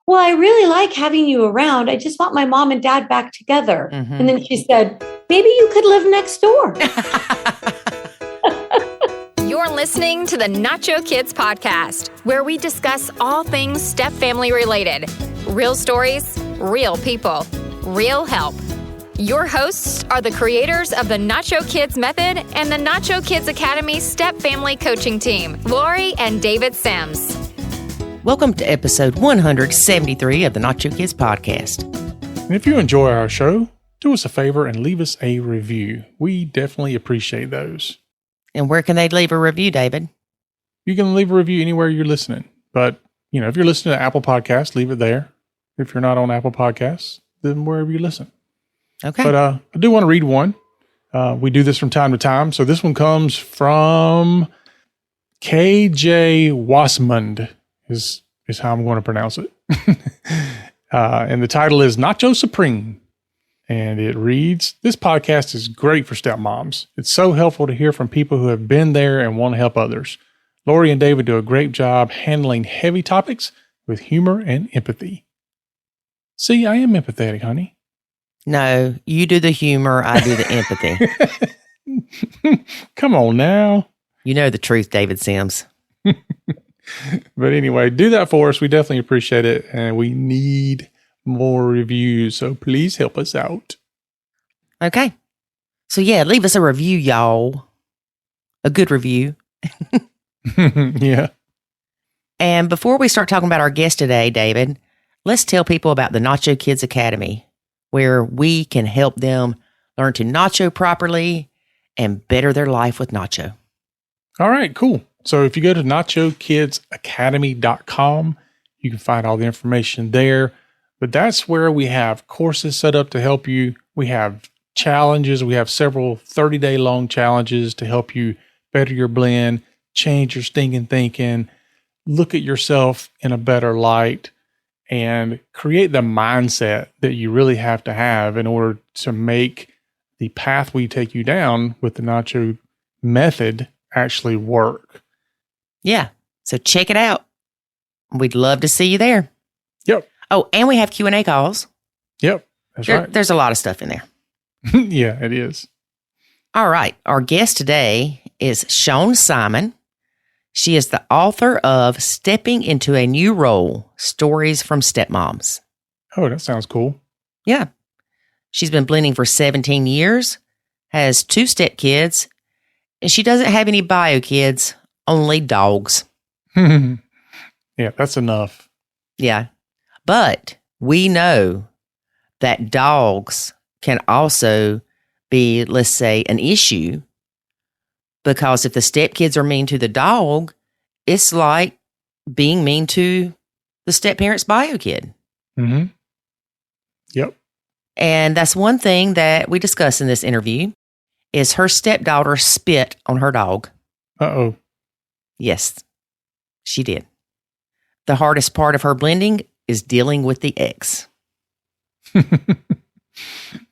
well, I really like having you around. I just want my mom and dad back together. Mm-hmm. And then she said, maybe you could live next door. You're listening to the Nacho Kids Podcast, where we discuss all things step family related. Real stories, real people, real help. Your hosts are the creators of the Nacho Kids Method and the Nacho Kids Academy Step Family Coaching Team, Lori and David Sims. Welcome to episode 173 of the Nacho Kids Podcast. And if you enjoy our show, do us a favor and leave us a review. We definitely appreciate those. And where can they leave a review, David? You can leave a review anywhere you're listening. But, if you're listening to Apple Podcasts, leave it there. If you're not on Apple Podcasts, then wherever you listen. Okay. But I do want to read one. We do this from time to time. So this one comes from KJ Wasmund is how I'm going to pronounce it. And the title is Nacho Supreme. And it reads, this podcast is great for stepmoms. It's so helpful to hear from people who have been there and want to help others. Lori and David do a great job handling heavy topics with humor and empathy. See, I am empathetic, honey. No, you do the humor, I do the empathy. Come on now. You know the truth, David Sims. But anyway, do that for us. We definitely appreciate it. And we need more reviews. So please help us out. Okay. So yeah, leave us a review, y'all. A good review. Yeah. And before we start talking about our guest today, David, let's tell people about the Nacho Kids Academy, where we can help them learn to nacho properly and better their life with nacho. All right, cool. So if you go to nachokidsacademy.com, you can find all the information there. But that's where we have courses set up to help you. We have challenges. We have several 30-day long challenges to help you better your blend, change your stinking thinking, look at yourself in a better light, and create the mindset that you really have to have in order to make the path we take you down with the Nacho method actually work. Yeah. So check it out. We'd love to see you there. Yep. Oh, and we have Q&A calls. Yep. That's right. There's a lot of stuff in there. Yeah, it is. All right. Our guest today is Shaun Simon. She is the author of Stepping into a New Role, Stories from Stepmoms. Oh, that sounds cool. Yeah. She's been blending for 17 years, has 2 stepkids, and she doesn't have any bio kids, only dogs. Yeah, that's enough. Yeah. But we know that dogs can also be, let's say, an issue, because if the stepkids are mean to the dog, it's like being mean to the step-parent's bio kid. Mm-hmm. Yep. And that's one thing that we discuss in this interview is her stepdaughter spit on her dog. Uh-oh. Yes, she did. The hardest part of her blending is dealing with the ex.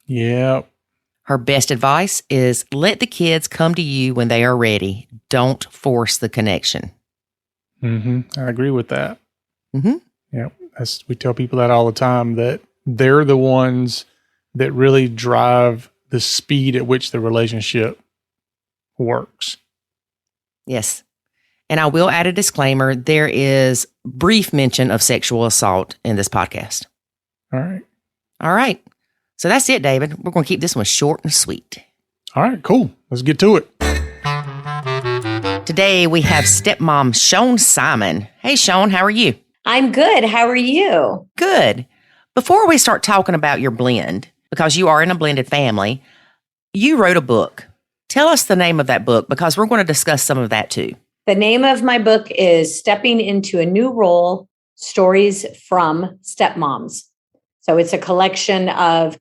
Yeah. Her best advice is let the kids come to you when they are ready. Don't force the connection. Mm-hmm. I agree with that. Mm-hmm. Yeah. We tell people that all the time, that they're the ones that really drive the speed at which the relationship works. Yes. And I will add a disclaimer. There is brief mention of sexual assault in this podcast. All right. All right. So that's it, David. We're going to keep this one short and sweet. All right, cool. Let's get to it. Today we have stepmom Shaun Simon. Hey, Shaun, how are you? I'm good. How are you? Good. Before we start talking about your blend, because you are in a blended family, you wrote a book. Tell us the name of that book, because we're going to discuss some of that too. The name of my book is Stepping into a New Role, Stories from Stepmoms. So it's a collection of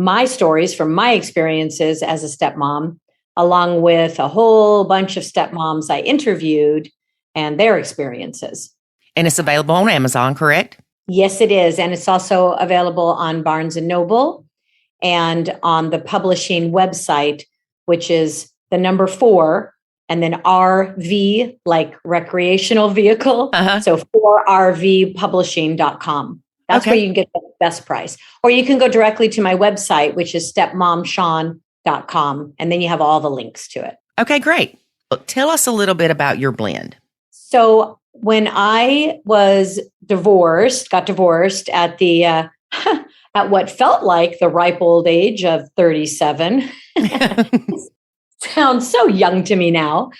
my stories from my experiences as a stepmom, along with a whole bunch of stepmoms I interviewed and their experiences. And it's available on Amazon, correct? Yes, it is. And it's also available on Barnes & Noble and on the publishing website, which is the number 4, and then RV, like recreational vehicle. Uh-huh. So 4rvpublishing.com. That's where you can get the best price. Or you can go directly to my website, which is stepmomshaun.com. And then you have all the links to it. Okay, great. Well, tell us a little bit about your blend. So when I was got divorced at the at what felt like the ripe old age of 37, sounds so young to me now.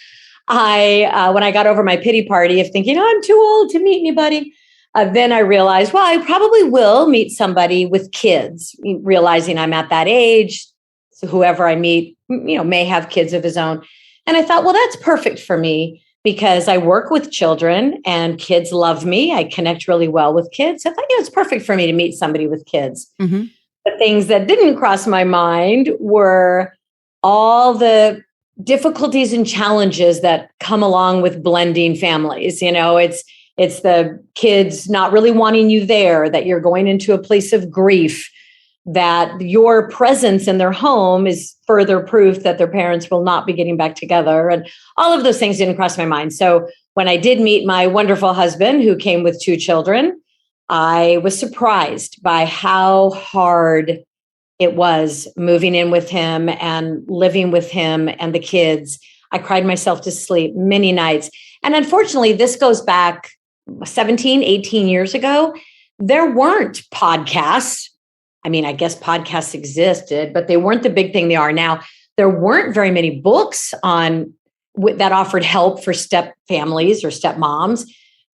When I got over my pity party of thinking, I'm too old to meet anybody, then I realized, well, I probably will meet somebody with kids, realizing I'm at that age. So whoever I meet, may have kids of his own. And I thought, well, that's perfect for me because I work with children and kids love me. I connect really well with kids. I thought, it's perfect for me to meet somebody with kids. Mm-hmm. The things that didn't cross my mind were all the difficulties and challenges that come along with blending families. It's the kids not really wanting you there, that you're going into a place of grief, that your presence in their home is further proof that their parents will not be getting back together. And all of those things didn't cross my mind. So when I did meet my wonderful husband who came with 2 children, I was surprised by how hard it was moving in with him and living with him and the kids. I cried myself to sleep many nights. And unfortunately, this goes back 17, 18 years ago. There weren't podcasts. I mean, I guess podcasts existed, but they weren't the big thing they are now. There weren't very many books that offered help for step families or stepmoms.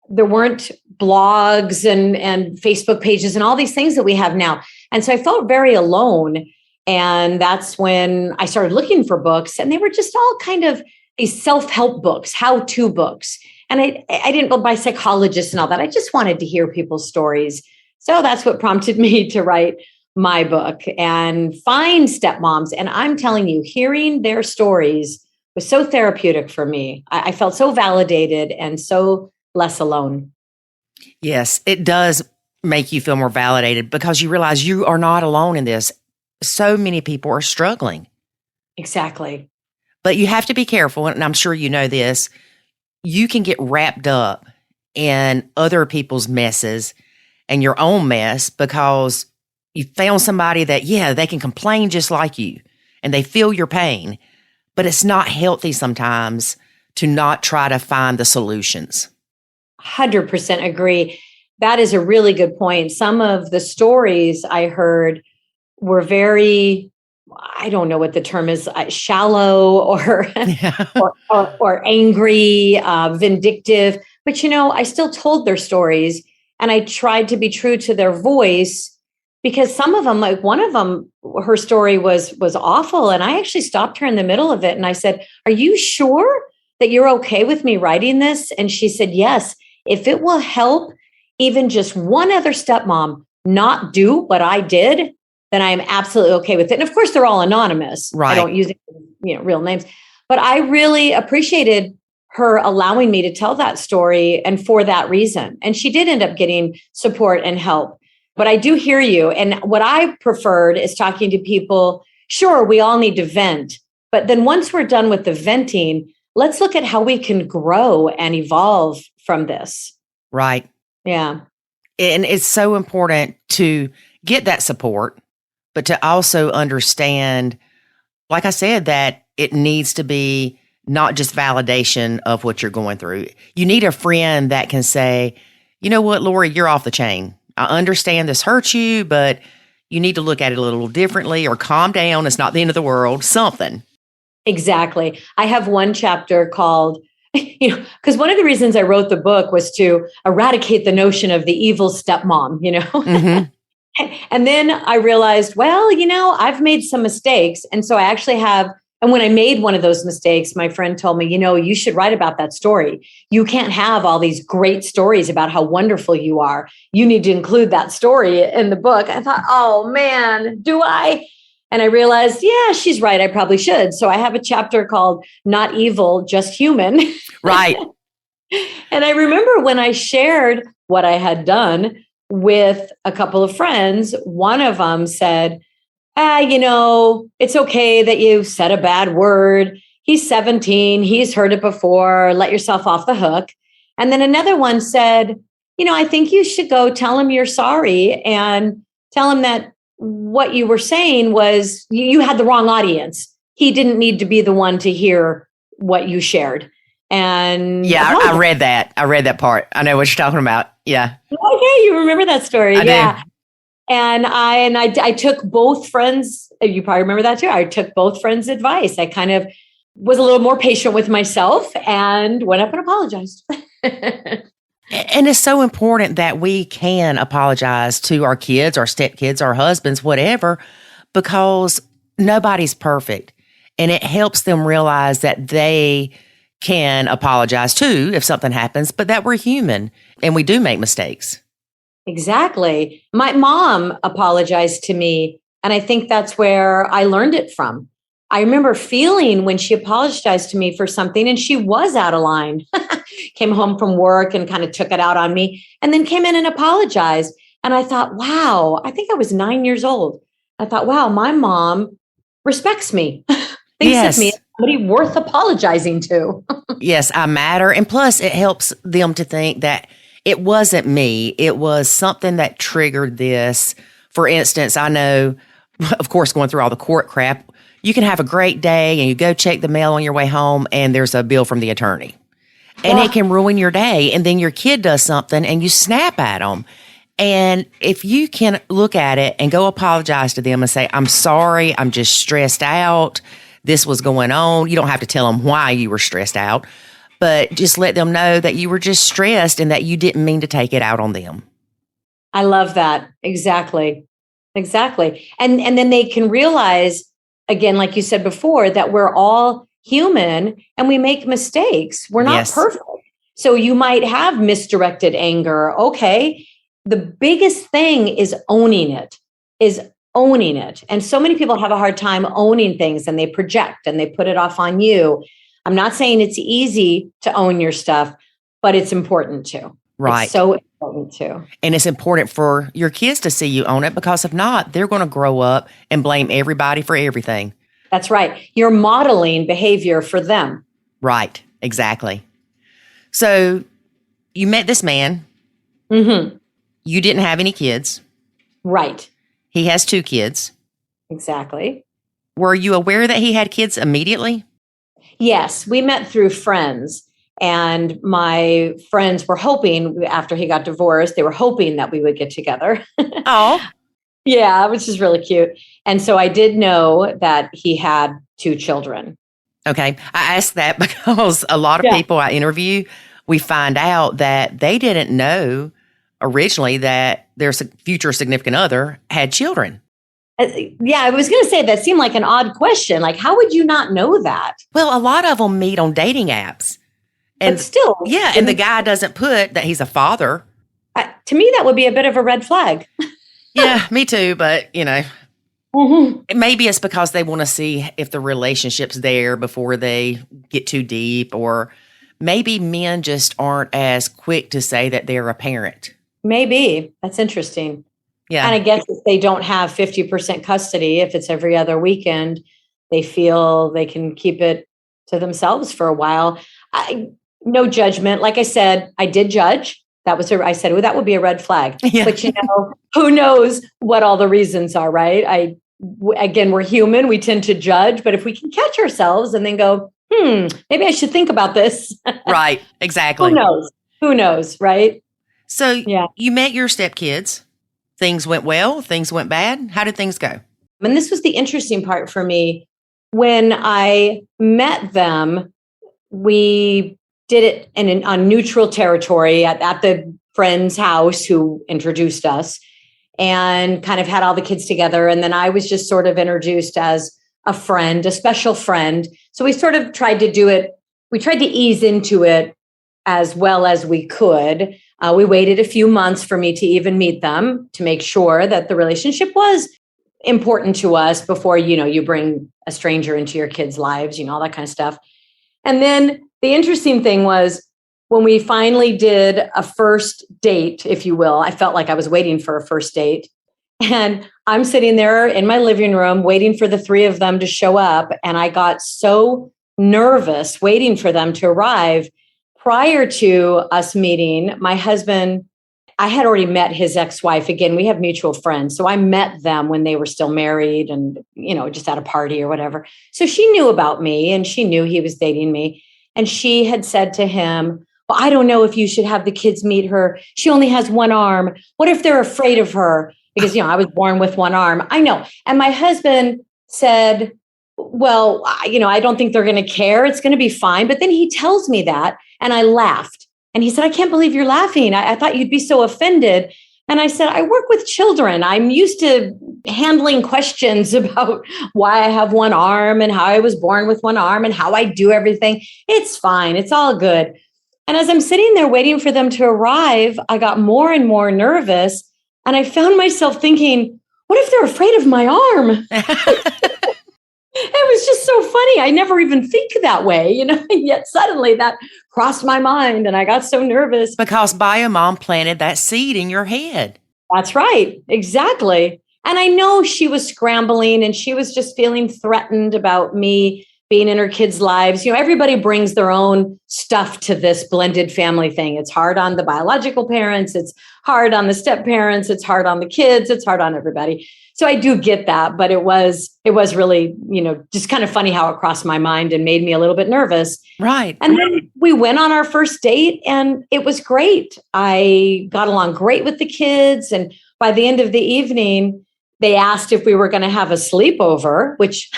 There weren't blogs and Facebook pages and all these things that we have now. And so I felt very alone. And that's when I started looking for books, and they were just all kind of these self-help books, how-to books. And I didn't go by psychologists and all that. I just wanted to hear people's stories. So that's what prompted me to write my book and find stepmoms. And I'm telling you, hearing their stories was so therapeutic for me. I felt so validated and so less alone. Yes, it does make you feel more validated because you realize you are not alone in this. So many people are struggling. Exactly. But you have to be careful, and I'm sure you know this. You can get wrapped up in other people's messes and your own mess because you found somebody that, they can complain just like you and they feel your pain. But it's not healthy sometimes to not try to find the solutions. 100% agree. That is a really good point. Some of the stories I heard were very, I don't know what the term is, shallow or angry, vindictive. But, I still told their stories and I tried to be true to their voice because some of them, like one of them, her story was awful. And I actually stopped her in the middle of it. And I said, are you sure that you're okay with me writing this? And she said, yes, if it will help even just one other stepmom not do what I did, then I am absolutely okay with it. And of course, they're all anonymous. Right. I don't use real names. But I really appreciated her allowing me to tell that story, and for that reason. And she did end up getting support and help. But I do hear you. And what I preferred is talking to people. Sure, we all need to vent. But then once we're done with the venting, let's look at how we can grow and evolve from this. Right. Yeah. And it's so important to get that support, but to also understand, like I said, that it needs to be not just validation of what you're going through. You need a friend that can say, you know what, Lori, you're off the chain. I understand this hurts you, but you need to look at it a little differently, or calm down. It's not the end of the world, something. Exactly. I have one chapter called, because one of the reasons I wrote the book was to eradicate the notion of the evil stepmom, Mm-hmm. And then I realized, well, I've made some mistakes. And so I actually have, and when I made one of those mistakes, my friend told me, you should write about that story. You can't have all these great stories about how wonderful you are. You need to include that story in the book. I thought, oh man, do I? And I realized, yeah, she's right. I probably should. So I have a chapter called Not Evil, Just Human. Right. And I remember when I shared what I had done with a couple of friends, one of them said, it's okay that you said a bad word. He's 17. He's heard it before. Let yourself off the hook. And then another one said, I think you should go tell him you're sorry and tell him that what you were saying was you had the wrong audience. He didn't need to be the one to hear what you shared. And yeah, I read that. I read that part. I know what you're talking about. Yeah. Okay, you remember that story. I yeah. do. And I took both friends, you probably remember that too. I took both friends' advice. I kind of was a little more patient with myself and went up and apologized. And it's so important that we can apologize to our kids, our stepkids, our husbands, whatever, because nobody's perfect. And it helps them realize that they can apologize too if something happens, but that we're human and we do make mistakes. Exactly. My mom apologized to me, and I think that's where I learned it from. I remember feeling when she apologized to me for something, and she was out of line, came home from work and kind of took it out on me, and then came in and apologized. And I thought, wow, I think I was 9 years old. I thought, wow, my mom respects me, thinks of me as somebody worth apologizing to. Yes, I matter. And plus, it helps them to think that it wasn't me. It was something that triggered this. For instance, I know, of course, going through all the court crap, you can have a great day and you go check the mail on your way home and there's a bill from the attorney. And it can ruin your day. And then your kid does something and you snap at them. And if you can look at it and go apologize to them and say, I'm sorry, I'm just stressed out. This was going on. You don't have to tell them why you were stressed out, but just let them know that you were just stressed and that you didn't mean to take it out on them. I love that. Exactly. Exactly. And then they can realize, again, like you said before, that we're all human and we make mistakes. We're not perfect. So you might have misdirected anger. Okay. The biggest thing is owning it. And so many people have a hard time owning things, and they project and they put it off on you. I'm not saying it's easy to own your stuff, but it's important to. Right. It's so important to. And it's important for your kids to see you own it, because if not, they're going to grow up and blame everybody for everything. That's right. You're modeling behavior for them. Right. Exactly. So you met this man. Mm-hmm. You didn't have any kids. Right. He has 2 kids. Exactly. Were you aware that he had kids immediately? Yes, we met through friends, and my friends were hoping after he got divorced, they were hoping that we would get together. Oh, yeah, which is really cute. And so I did know that he had 2 children. okay. I asked that because a lot of people I interview, we find out that they didn't know originally that their future significant other had children. Yeah, I was going to say that seemed like an odd question. Like, how would you not know that? Well, a lot of them meet on dating apps. And but still. Yeah, and the guy doesn't put that he's a father. To me, that would be a bit of a red flag. Yeah, me too. But, maybe it's because they want to see if the relationship's there before they get too deep. Or maybe men just aren't as quick to say that they're a parent. Maybe. That's interesting. Yeah. And I guess if they don't have 50% custody, if it's every other weekend, they feel they can keep it to themselves for a while. No judgment. Like I said, I did judge. I said, oh, that would be a red flag. Yeah. But who knows what all the reasons are, right? Again, we're human. We tend to judge. But if we can catch ourselves and then go, maybe I should think about this. Right. Exactly. Who knows, right? So you met your stepkids. Things went well. Things went bad. How did things go? And this was the interesting part for me. When I met them, we did it on neutral territory at the friend's house who introduced us, and kind of had all the kids together. And then I was just sort of introduced as a friend, a special friend. So we sort of tried to do it. We tried to ease into it as well as we could. We waited a few months for me to even meet them to make sure that the relationship was important to us before, you bring a stranger into your kids' lives, all that kind of stuff. And then the interesting thing was when we finally did a first date, if you will, I felt like I was waiting for a first date. And I'm sitting there in my living room waiting for the 3 of them to show up. And I got so nervous waiting for them to arrive. Prior to us meeting, my husband I had already met his ex-wife. Again, we have mutual friends. So I met them when they were still married and, just at a party or whatever. So she knew about me and she knew he was dating me. And she had said to him, well, I don't know if you should have the kids meet her. She only has one arm. What if they're afraid of her? Because, I was born with one arm. I know. And my husband said, well, I don't think they're going to care. It's going to be fine. But then he tells me that and I laughed. And he said, I can't believe you're laughing. I thought you'd be so offended. And I said, I work with children. I'm used to handling questions about why I have one arm and how I was born with one arm and how I do everything. It's fine. It's all good. And as I'm sitting there waiting for them to arrive, I got more and more nervous. And I found myself thinking, what if they're afraid of my arm? It was just so funny. I never even think that way, and yet suddenly that crossed my mind and I got so nervous. Because bio mom planted that seed in your head. That's right. Exactly. And I know she was scrambling and she was just feeling threatened about me being in her kids' lives. Everybody brings their own stuff to this blended family thing. It's hard on the biological parents. It's hard on the step parents. It's hard on the kids. It's hard on everybody. So I do get that, but it was really, just kind of funny how it crossed my mind and made me a little bit nervous. Right. And then we went on our first date and it was great. I got along great with the kids. And by the end of the evening, they asked if we were going to have a sleepover, which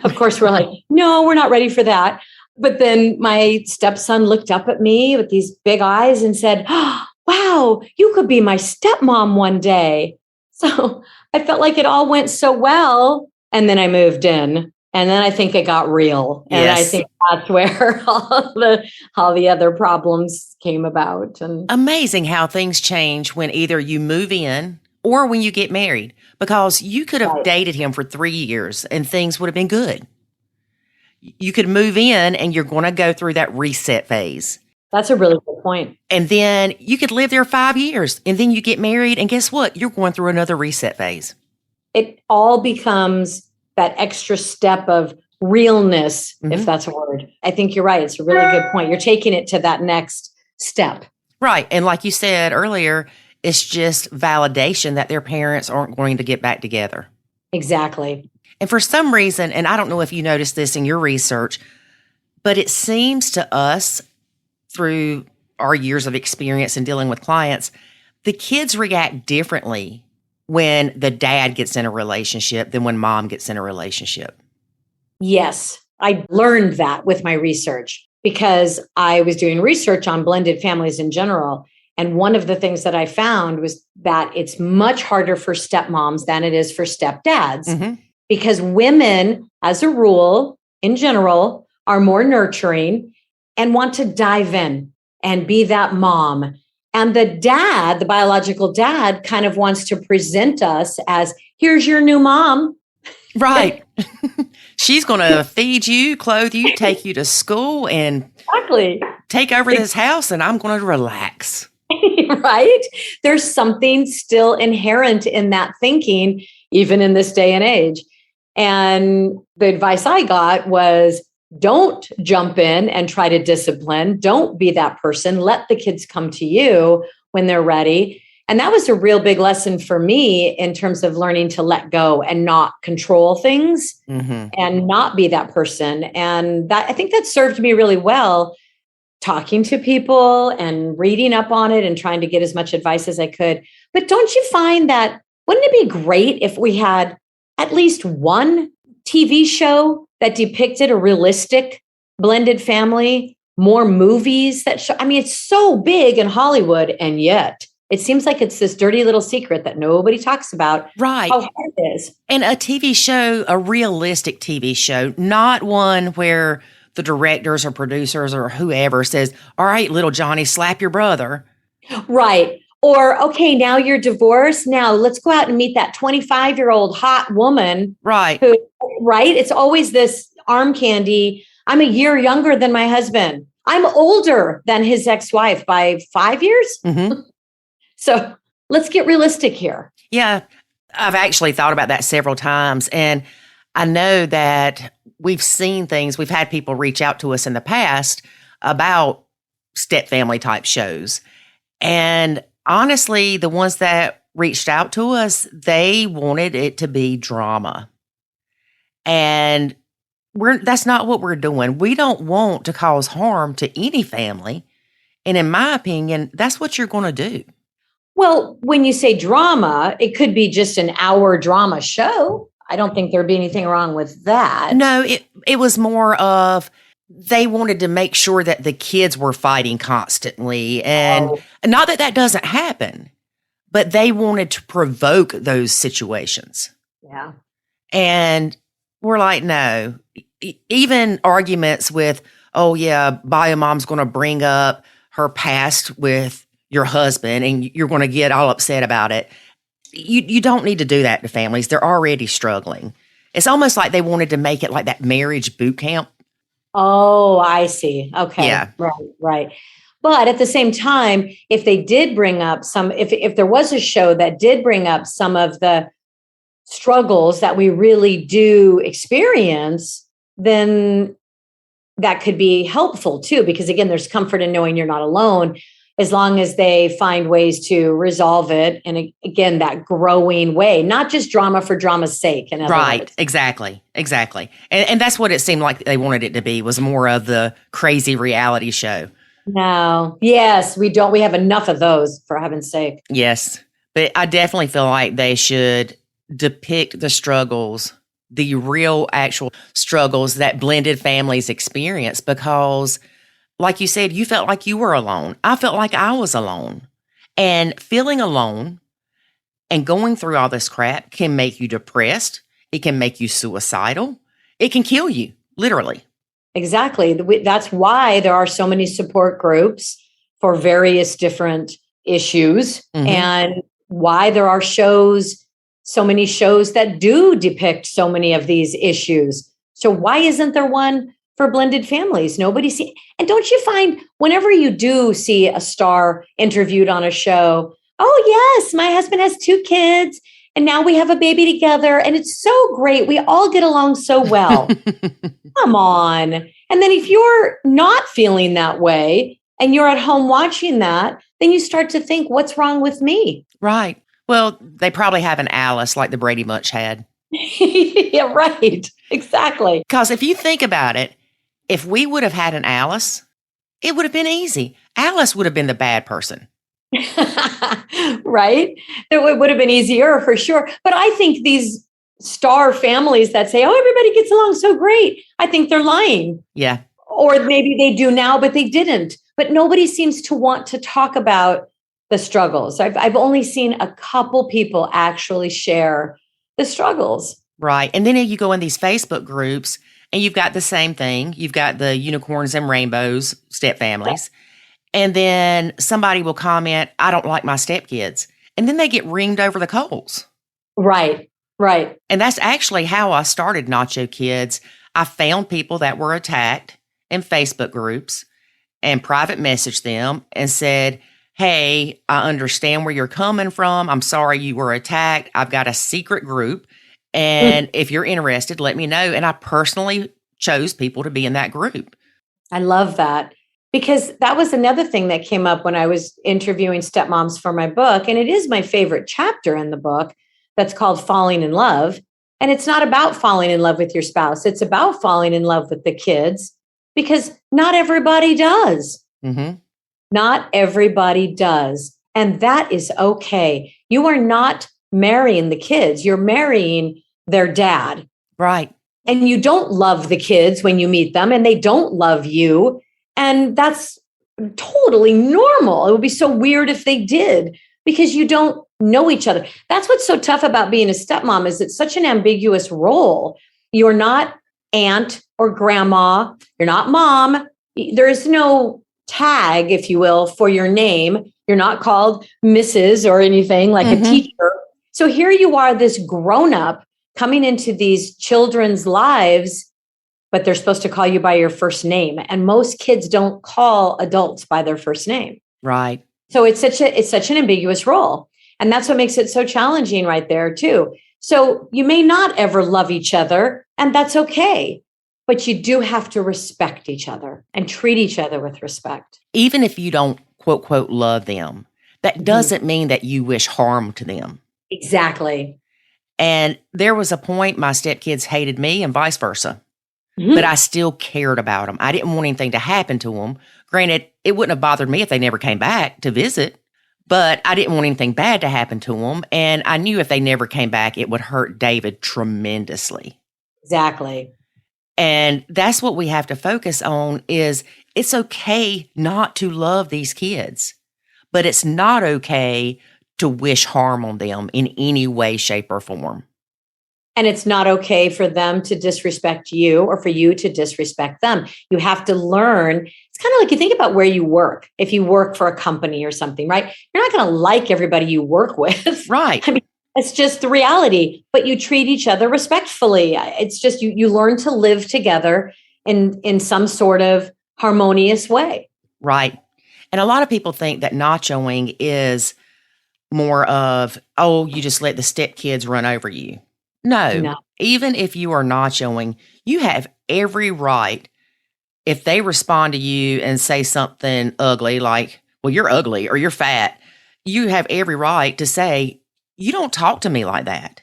of course we're like, no, we're not ready for that. But then my stepson looked up at me with these big eyes and said, oh, wow, you could be my stepmom one day. So I felt like it all went so well. And then I moved in and then I think it got real. And yes. I think that's where all the other problems came about. And amazing how things change when either you move in or when you get married, because you could have dated him for 3 years and things would have been good. You could move in and you're going to go through that reset phase. That's a really good point. And then you could live there 5 years and then you get married and guess what? You're going through another reset phase. It all becomes that extra step of realness, if that's a word. I think you're right. It's a really good point. You're taking it to that next step. Right. And like you said earlier, it's just validation that their parents aren't going to get back together. Exactly. And for some reason, and I don't know if you noticed this in your research, but it seems to us through our years of experience in dealing with clients, the kids react differently when the dad gets in a relationship than when mom gets in a relationship. Yes, I learned that with my research because I was doing research on blended families in general. And one of the things that I found was that it's much harder for stepmoms than it is for stepdads because women, as a rule, in general, are more nurturing and want to dive in and be that mom. And the dad, the biological dad, kind of wants to present us as, here's your new mom. Right. She's going to feed you, clothe you, take you to school, and take over this house, and I'm going to relax. Right? There's something still inherent in that thinking, even in this day and age. And the advice I got was, don't jump in and try to discipline. Don't be that person. Let the kids come to you when they're ready. And that was a real big lesson for me in terms of learning to let go and not control things and not be that person. And that, I think that served me really well, talking to people and reading up on it and trying to get as much advice as I could. But don't you find that, wouldn't it be great if we had at least one TV show that depicted a realistic blended family, more movies that show? I mean, it's so big in Hollywood, and yet it seems like it's this dirty little secret that nobody talks about. Right. How hard it is. And a TV show, a realistic TV show, not one where the directors or producers or whoever says, all right, little Johnny, slap your brother. Right. Or, okay, now you're divorced. Now let's go out and meet that 25-year-old hot woman. Right. Right. It's always this arm candy. I'm a year younger than my husband. I'm older than his ex-wife by 5 years. So let's get realistic here. Yeah. I've actually thought about that several times. And I know that we've seen things. We've had people reach out to us in the past about step family type shows. And honestly, the ones that reached out to us, they wanted it to be drama. And that's not what we're doing. We don't want to cause harm to any family. And in my opinion, that's what you're going to do. Well, when you say drama, it could be just an hour drama show. I don't think there'd be anything wrong with that. No, it was more of they wanted to make sure that the kids were fighting constantly. And not that that doesn't happen, but they wanted to provoke those situations. Yeah. And we're like, no. Even arguments with, oh, yeah, bio mom's going to bring up her past with your husband and you're going to get all upset about it. You don't need to do that to families. They're already struggling. It's almost like they wanted to make it like that marriage boot camp. Oh, I see. Okay. Yeah. Right. But at the same time, if they did bring up if there was a show that did bring up some of the struggles that we really do experience, then that could be helpful too, because again, there's comfort in knowing you're not alone, as long as they find ways to resolve it. And again, that growing way, not just drama for drama's sake. Right. Words. Exactly. And that's what it seemed like they wanted it to be, was more of the crazy reality show. No. Yes, we don't. We have enough of those, for heaven's sake. Yes. But I definitely feel like they should depict the struggles, the real actual struggles that blended families experience, because like you said, you felt like you were alone. I felt like I was alone. And feeling alone and going through all this crap can make you depressed. It can make you suicidal. It can kill you, literally. Exactly. That's why there are so many support groups for various different issues, and why there are so many shows that do depict so many of these issues. So why isn't there one for blended families? And don't you find whenever you do see a star interviewed on a show, oh yes, my husband has 2 kids and now we have a baby together and it's so great. We all get along so well. Come on. And then if you're not feeling that way and you're at home watching that, then you start to think, what's wrong with me? Right. Well, they probably have an Alice like the Brady Bunch had. Yeah, right. Exactly. Because if you think about it, if we would have had an Alice, it would have been easy. Alice would have been the bad person. Right? It would have been easier for sure. But I think these star families that say, oh, everybody gets along so great, I think they're lying. Yeah. Or maybe they do now, but they didn't. But nobody seems to want to talk about the struggles. I've only seen a couple people actually share the struggles. Right. And then you go in these Facebook groups and you've got the same thing. You've got the unicorns and rainbows, step families. And then somebody will comment, I don't like my stepkids. And then they get ringed over the coals. Right. And that's actually how I started Nacho Kids. I found people that were attacked in Facebook groups and private messaged them and said, hey, I understand where you're coming from. I'm sorry you were attacked. I've got a secret group. And if you're interested, let me know. And I personally chose people to be in that group. I love that, because that was another thing that came up when I was interviewing stepmoms for my book. And it is my favorite chapter in the book, that's called Falling in Love. And it's not about falling in love with your spouse. It's about falling in love with the kids, because not everybody does. Mm-hmm. Not everybody does. And that is okay. You are not marrying the kids. You're marrying their dad. Right. And you don't love the kids when you meet them, and they don't love you. And that's totally normal. It would be so weird if they did, because you don't know each other. That's what's so tough about being a stepmom, is it's such an ambiguous role. You're not aunt or grandma. You're not mom. There is no tag, if you will, for your name. You're not called Mrs. or anything like a teacher. So here you are, this grown-up coming into these children's lives, but they're supposed to call you by your first name. And most kids don't call adults by their first name. Right. So it's such an ambiguous role. And that's what makes it so challenging right there too. So you may not ever love each other, and that's okay. But you do have to respect each other and treat each other with respect. Even if you don't, quote, quote, love them, That doesn't mean that you wish harm to them. Exactly. And there was a point my stepkids hated me and vice versa. But I still cared about them. I didn't want anything to happen to them. Granted, it wouldn't have bothered me if they never came back to visit, but I didn't want anything bad to happen to them. And I knew if they never came back, it would hurt David tremendously. Exactly. And that's what we have to focus on is it's okay not to love these kids, but it's not okay to wish harm on them in any way, shape, or form. And it's not okay for them to disrespect you or for you to disrespect them. You have to learn. It's kind of like you think about where you work. If you work for a company or something, right? You're not going to like everybody you work with. Right. I mean, it's just the reality, but you treat each other respectfully. It's just you learn to live together in some sort of harmonious way. Right. And a lot of people think that nachoing is more of, oh, you just let the stepkids run over you. No, even if you are nachoing, you have every right. If they respond to you and say something ugly, like, well, you're ugly or you're fat, you have every right to say, you don't talk to me like that.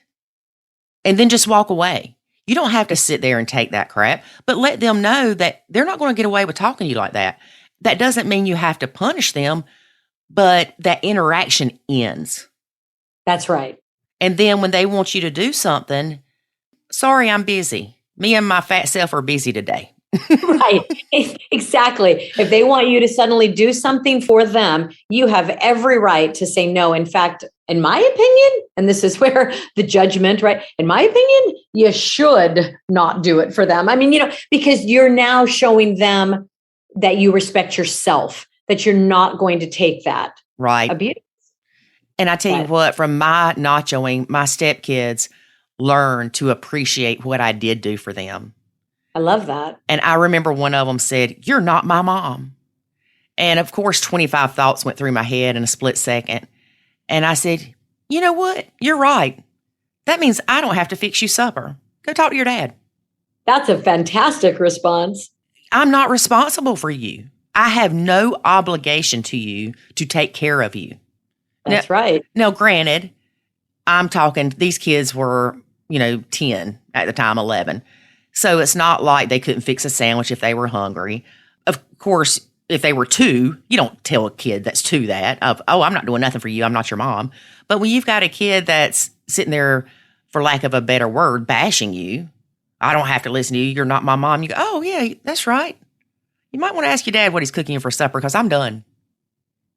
And then just walk away. You don't have to sit there and take that crap, but let them know that they're not going to get away with talking to you like that. That doesn't mean you have to punish them, but that interaction ends. That's right. And then when they want you to do something, sorry, I'm busy. Me and my fat self are busy today. Right. Exactly. If they want you to suddenly do something for them, you have every right to say no. In fact, in my opinion, and this is where the judgment, right? In my opinion, you should not do it for them. I mean, because you're now showing them that you respect yourself, that you're not going to take that abuse. And I tell you what, from my nachoing, my stepkids learned to appreciate what I did do for them. I love that. And I remember one of them said, "You're not my mom." And of course, 25 thoughts went through my head in a split second. And I said, you know what? You're right. That means I don't have to fix you supper. Go talk to your dad. That's a fantastic response. I'm not responsible for you. I have no obligation to you to take care of you. That's right. Now, granted, I'm talking, these kids were, 10 at the time, 11. So it's not like they couldn't fix a sandwich if they were hungry. Of course, if they were 2, you don't tell a kid that's 2 that, I'm not doing nothing for you. I'm not your mom. But when you've got a kid that's sitting there, for lack of a better word, bashing you, I don't have to listen to you. You're not my mom. You go, oh, yeah, that's right. You might want to ask your dad what he's cooking you for supper because I'm done.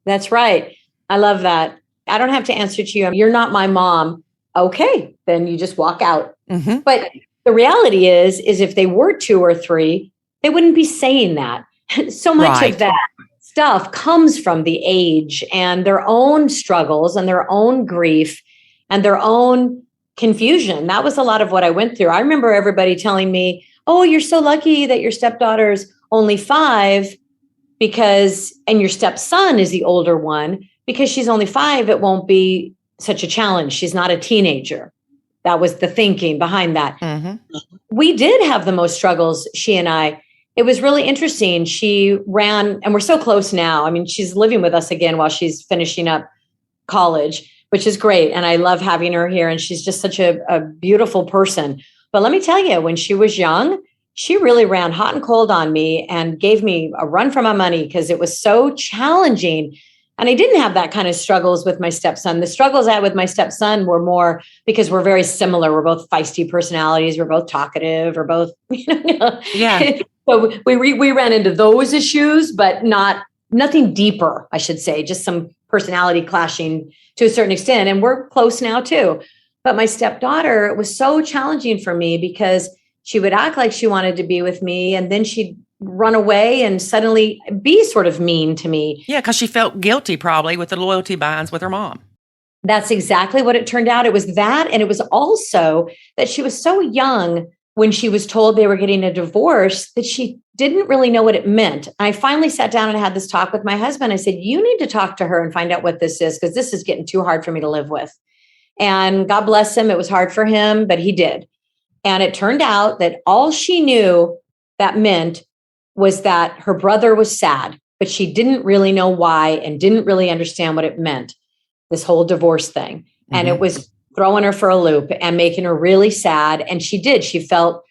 That's right. I love that. I don't have to answer to you. You're not my mom. Okay, then you just walk out. Mm-hmm. But the reality is if they were 2 or 3, they wouldn't be saying that. So much of that stuff comes from the age and their own struggles and their own grief and their own confusion. That was a lot of what I went through. I remember everybody telling me, oh, you're so lucky that your stepdaughter's only 5 and your stepson is the older one. Because she's only 5, it won't be such a challenge. She's not a teenager. That was the thinking behind that. Mm-hmm. We did have the most struggles, she and I. It was really interesting. She ran, and we're so close now. I mean, she's living with us again while she's finishing up college, which is great. And I love having her here. And she's just such a beautiful person. But let me tell you, when she was young, she really ran hot and cold on me and gave me a run for my money because it was so challenging. And I didn't have that kind of struggles with my stepson. The struggles I had with my stepson were more because we're very similar. We're both feisty personalities. We're both talkative. We're both, Yeah. So we ran into those issues, but nothing deeper, I should say, just some personality clashing to a certain extent. And we're close now too. But my stepdaughter, it was so challenging for me because she would act like she wanted to be with me. And then she'd run away and suddenly be sort of mean to me. Yeah, because she felt guilty probably with the loyalty binds with her mom. That's exactly what it turned out. It was that. And it was also that she was so young when she was told they were getting a divorce that she didn't really know what it meant. And I finally sat down and had this talk with my husband. I said, you need to talk to her and find out what this is, because this is getting too hard for me to live with. And God bless him. It was hard for him, but he did. And it turned out that all she knew that meant was that her brother was sad. but she didn't really know why and didn't really understand what it meant, this whole divorce thing. And it was throwing her for a loop and making her really sad. And she did. She felt,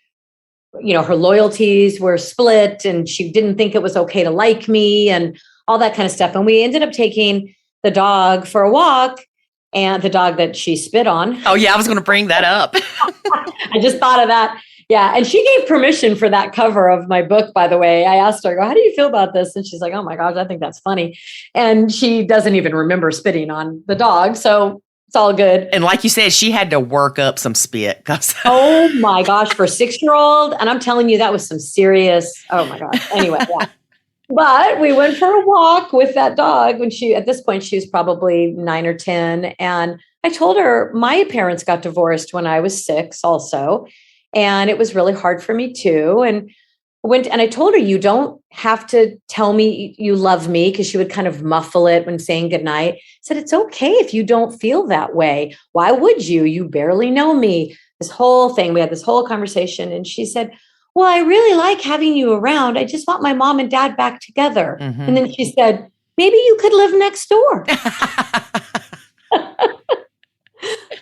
her loyalties were split and she didn't think it was okay to like me and all that kind of stuff. And we ended up taking the dog for a walk, and the dog that she spit on. Oh, yeah, I was going to bring that up. I just thought of that. Yeah. And she gave permission for that cover of my book, by the way. I asked her, how do you feel about this? And she's like, oh my gosh, I think that's funny. And she doesn't even remember spitting on the dog. So it's all good. And like you said, she had to work up some spit. Oh my gosh, for a 6-year-old. And I'm telling you, that was some serious, oh my gosh. Anyway, yeah. But we went for a walk with that dog when at this point, she was probably 9 or 10. And I told her my parents got divorced when I was 6 also. And it was really hard for me too. And I told her, you don't have to tell me you love me, because she would kind of muffle it when saying goodnight. I said, it's okay if you don't feel that way. Why would you? You barely know me. This whole thing, we had this whole conversation. And she said, well, I really like having you around. I just want my mom and dad back together. Mm-hmm. And then she said, maybe you could live next door.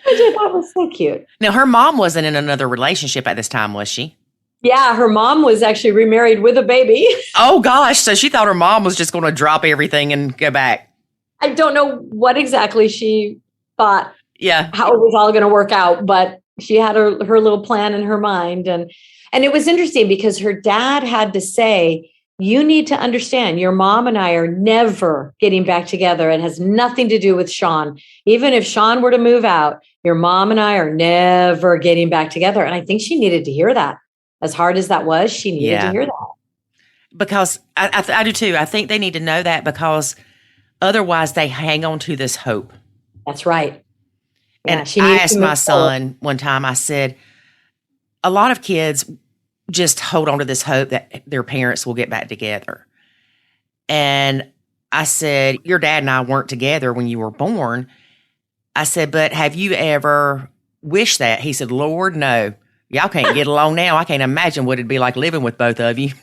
Which I thought was so cute. Now, her mom wasn't in another relationship at this time, was she? Yeah, her mom was actually remarried with a baby. Oh, gosh. So she thought her mom was just going to drop everything and go back. I don't know what exactly she thought. Yeah. How it was all going to work out. But she had her little plan in her mind. And it was interesting because her dad had to say, you need to understand, your mom and I are never getting back together. It has nothing to do with Shaun. Even if Shaun were to move out, your mom and I are never getting back together. And I think she needed to hear that. As hard as that was, she needed to hear that. Because I do too. I think they need to know that, because otherwise they hang on to this hope. That's right. Yeah, and I asked my son one time, I said, a lot of kids just hold on to this hope that their parents will get back together. And I said, your dad and I weren't together when you were born. I said, but have you ever wished that? He said, Lord, no. Y'all can't get along now. I can't imagine what it'd be like living with both of you.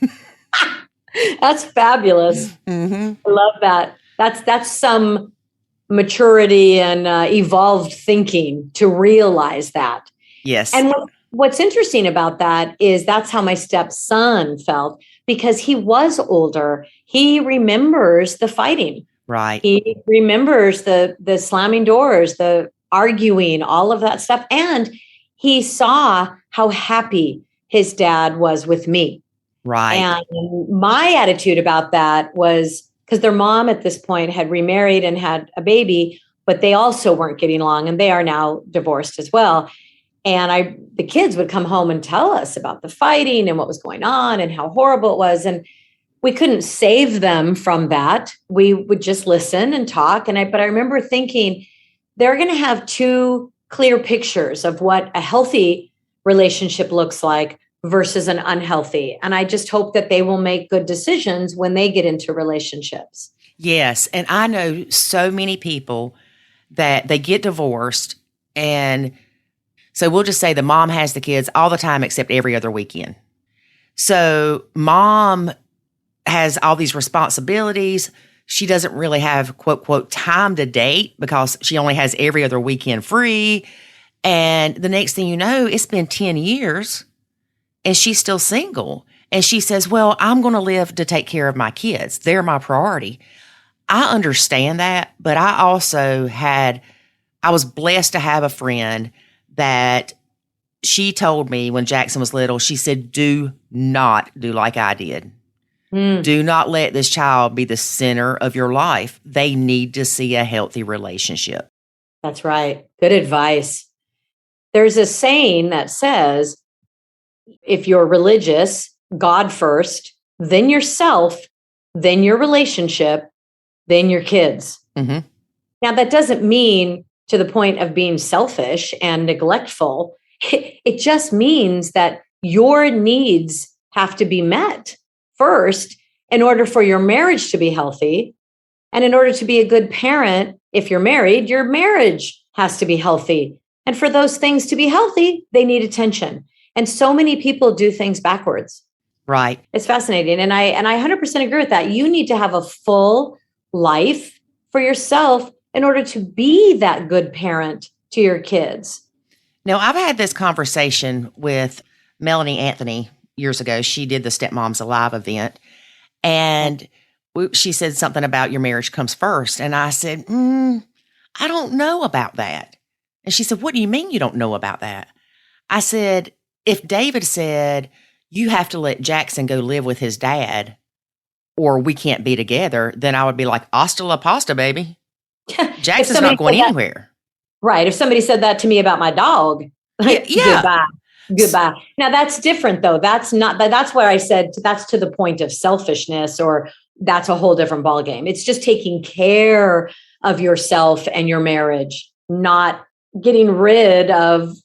That's fabulous. Mm-hmm. I love that. That's some maturity and evolved thinking to realize that. Yes. And what's interesting about that is that's how my stepson felt, because he was older. He remembers the fighting. Right. He remembers the slamming doors, the arguing, all of that stuff. And he saw how happy his dad was with me. Right. And my attitude about that was, because their mom at this point had remarried and had a baby, but they also weren't getting along, and they are now divorced as well. And the kids would come home and tell us about the fighting and what was going on and how horrible it was. And we couldn't save them from that. We would just listen and talk. But I remember thinking, they're going to have two clear pictures of what a healthy relationship looks like versus an unhealthy. And I just hope that they will make good decisions when they get into relationships. Yes. And I know so many people that they get divorced, and so we'll just say the mom has the kids all the time except every other weekend. So mom has all these responsibilities. She doesn't really have, quote, quote, time to date because she only has every other weekend free. And the next thing you know, it's been 10 years and she's still single. And she says, well, I'm going to live to take care of my kids. They're my priority. I understand that, but I also I was blessed to have a friend that she told me when Jackson was little, she said, do not do like I did. Do not let this child be the center of your life. They need to see a healthy relationship. That's right. Good advice. There's a saying that says, if you're religious, God first, then yourself, then your relationship, then your kids. Mm-hmm. Now, that doesn't mean to the point of being selfish and neglectful. It just means that your needs have to be met first in order for your marriage to be healthy. And in order to be a good parent, if you're married, your marriage has to be healthy. And for those things to be healthy, they need attention. And so many people do things backwards. Right. It's fascinating. And I 100% agree with that. You need to have a full life for yourself in order to be that good parent to your kids. Now, I've had this conversation with Melanie Anthony years ago. She did the Stepmoms Alive event, and she said something about your marriage comes first. And I said, I don't know about that. And she said, what do you mean you don't know about that? I said, if David said, you have to let Jackson go live with his dad or we can't be together, then I would be like, hasta la pasta, baby. Jackson's not going anywhere. Right. If somebody said that to me about my dog, goodbye. Now that's different though. That's where I said that's to the point of selfishness, or that's a whole different ballgame. It's just taking care of yourself and your marriage, not getting rid of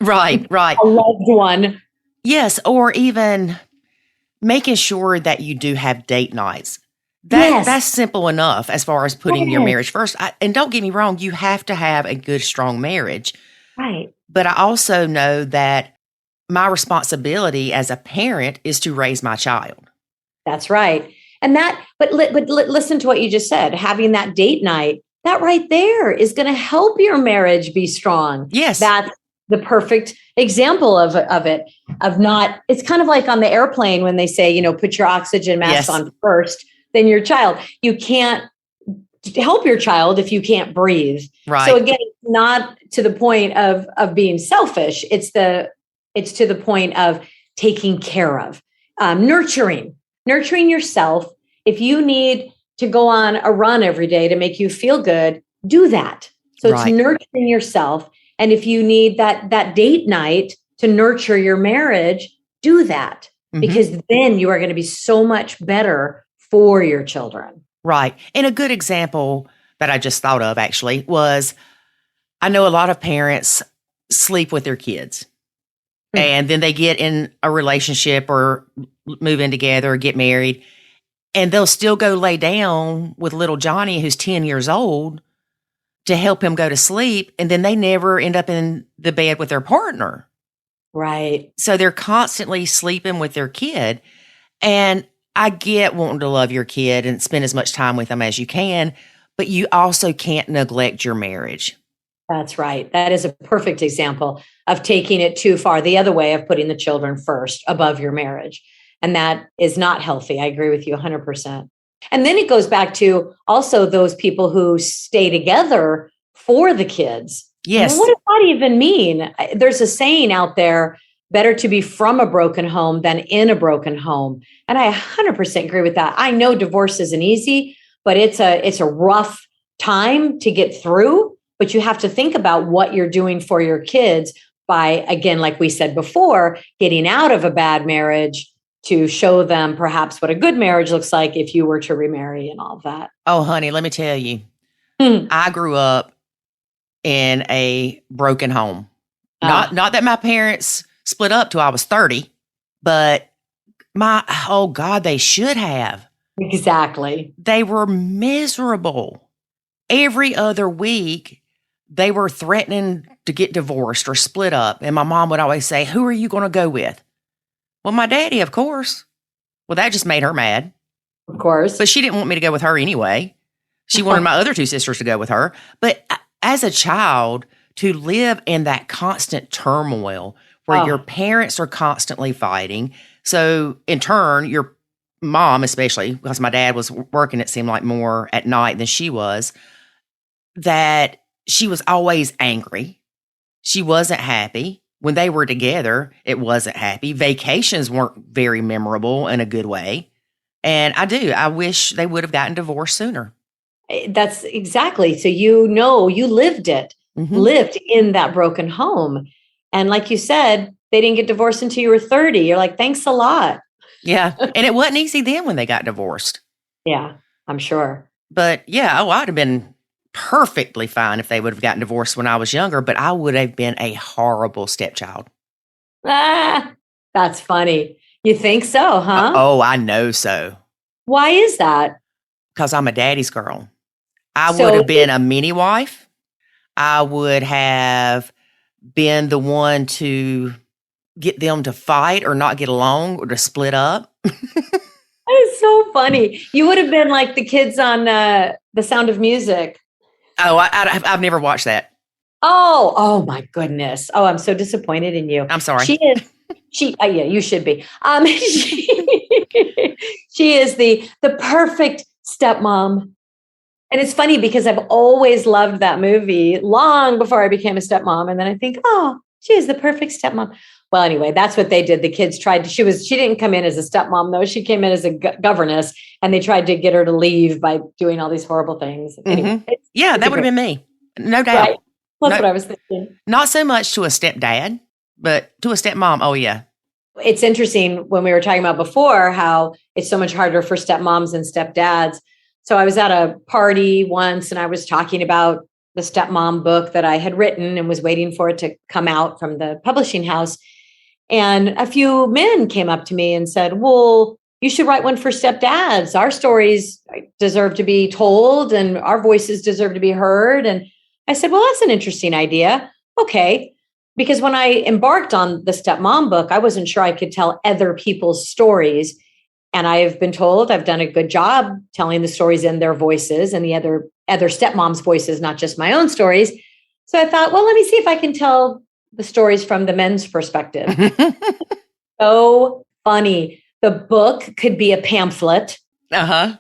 right. a loved one. Yes. Or even making sure that you do have date nights. That's simple enough as far as putting your marriage first. And don't get me wrong, you have to have a good, strong marriage. Right. But I also know that my responsibility as a parent is to raise my child. That's right. And but listen to what you just said, having that date night, that right there is going to help your marriage be strong. Yes. That's the perfect example of it, it's kind of like on the airplane when they say, put your oxygen mask on first, then your child. You can't help your child if you can't breathe. Right. So again, it's not to the point of being selfish. It's to the point of taking care of, nurturing yourself. If you need to go on a run every day to make you feel good, do that. So it's nurturing yourself. And if you need that date night to nurture your marriage, do that, because then you are going to be so much better for your children. Right. And a good example that I just thought of actually was, I know a lot of parents sleep with their kids and then they get in a relationship or move in together or get married, and they'll still go lay down with little Johnny, who's 10 years old, to help him go to sleep. And then they never end up in the bed with their partner. Right. So they're constantly sleeping with their kid. And I get wanting to love your kid and spend as much time with them as you can, but you also can't neglect your marriage. That's right. That is a perfect example of taking it too far, the other way of putting the children first above your marriage. And that is not healthy. I agree with you 100%. And then it goes back to also those people who stay together for the kids. Yes. What does that even mean? There's a saying out there, better to be from a broken home than in a broken home. And I 100% agree with that. I know divorce isn't easy, but it's a rough time to get through. But you have to think about what you're doing for your kids by, again, like we said before, getting out of a bad marriage to show them perhaps what a good marriage looks like if you were to remarry and all of that. Oh, honey, let me tell you, I grew up in a broken home. Not that my parents split up till I was 30, but they should have. Exactly. They were miserable. Every other week, they were threatening to get divorced or split up. And my mom would always say, who are you going to go with? Well, my daddy, of course. Well, that just made her mad. Of course. But she didn't want me to go with her anyway. She wanted my other two sisters to go with her. But as a child, to live in that constant turmoil where your parents are constantly fighting. So in turn, your mom, especially because my dad was working, it seemed like more at night than she was, that she was always angry. She wasn't happy. When they were together, it wasn't happy. Vacations weren't very memorable in a good way. And I wish they would have gotten divorced sooner. That's exactly. So you lived it, lived in that broken home. And like you said, they didn't get divorced until you were 30. You're like, thanks a lot. Yeah. And it wasn't easy then when they got divorced. Yeah, I'm sure. But yeah, I'd have been perfectly fine if they would have gotten divorced when I was younger, but I would have been a horrible stepchild. That's funny. You think so, huh? Oh, I know so. Why is that? Because I'm a daddy's girl. I would have been a mini wife. I would have been the one to get them to fight or not get along or to split up. It's so funny. You would have been like the kids on The Sound of Music. Oh, I've never watched that. Oh my goodness. Oh, I'm so disappointed in you. I'm sorry. Yeah, you should be. She is the perfect stepmom. And it's funny because I've always loved that movie long before I became a stepmom. And then I think, oh, she is the perfect stepmom. Well, anyway, that's what they did. The kids tried to, she didn't come in as a stepmom though. She came in as a governess, and they tried to get her to leave by doing all these horrible things. Anyway, yeah, that would have been me. No doubt. Right. That's what I was thinking. Not so much to a stepdad, but to a stepmom. Oh yeah. It's interesting when we were talking about before how it's so much harder for stepmoms than stepdads. So I was at a party once and I was talking about the stepmom book that I had written and was waiting for it to come out from the publishing house. And a few men came up to me and said, well, you should write one for stepdads. Our stories deserve to be told and our voices deserve to be heard. And I said, well, that's an interesting idea. Okay. Because when I embarked on the stepmom book, I wasn't sure I could tell other people's stories. And I've been told I've done a good job telling the stories in their voices and the other stepmoms' voices, not just my own stories. So I thought, well, let me see if I can tell the stories from the men's perspective. So funny. The book could be a pamphlet. Uh-huh.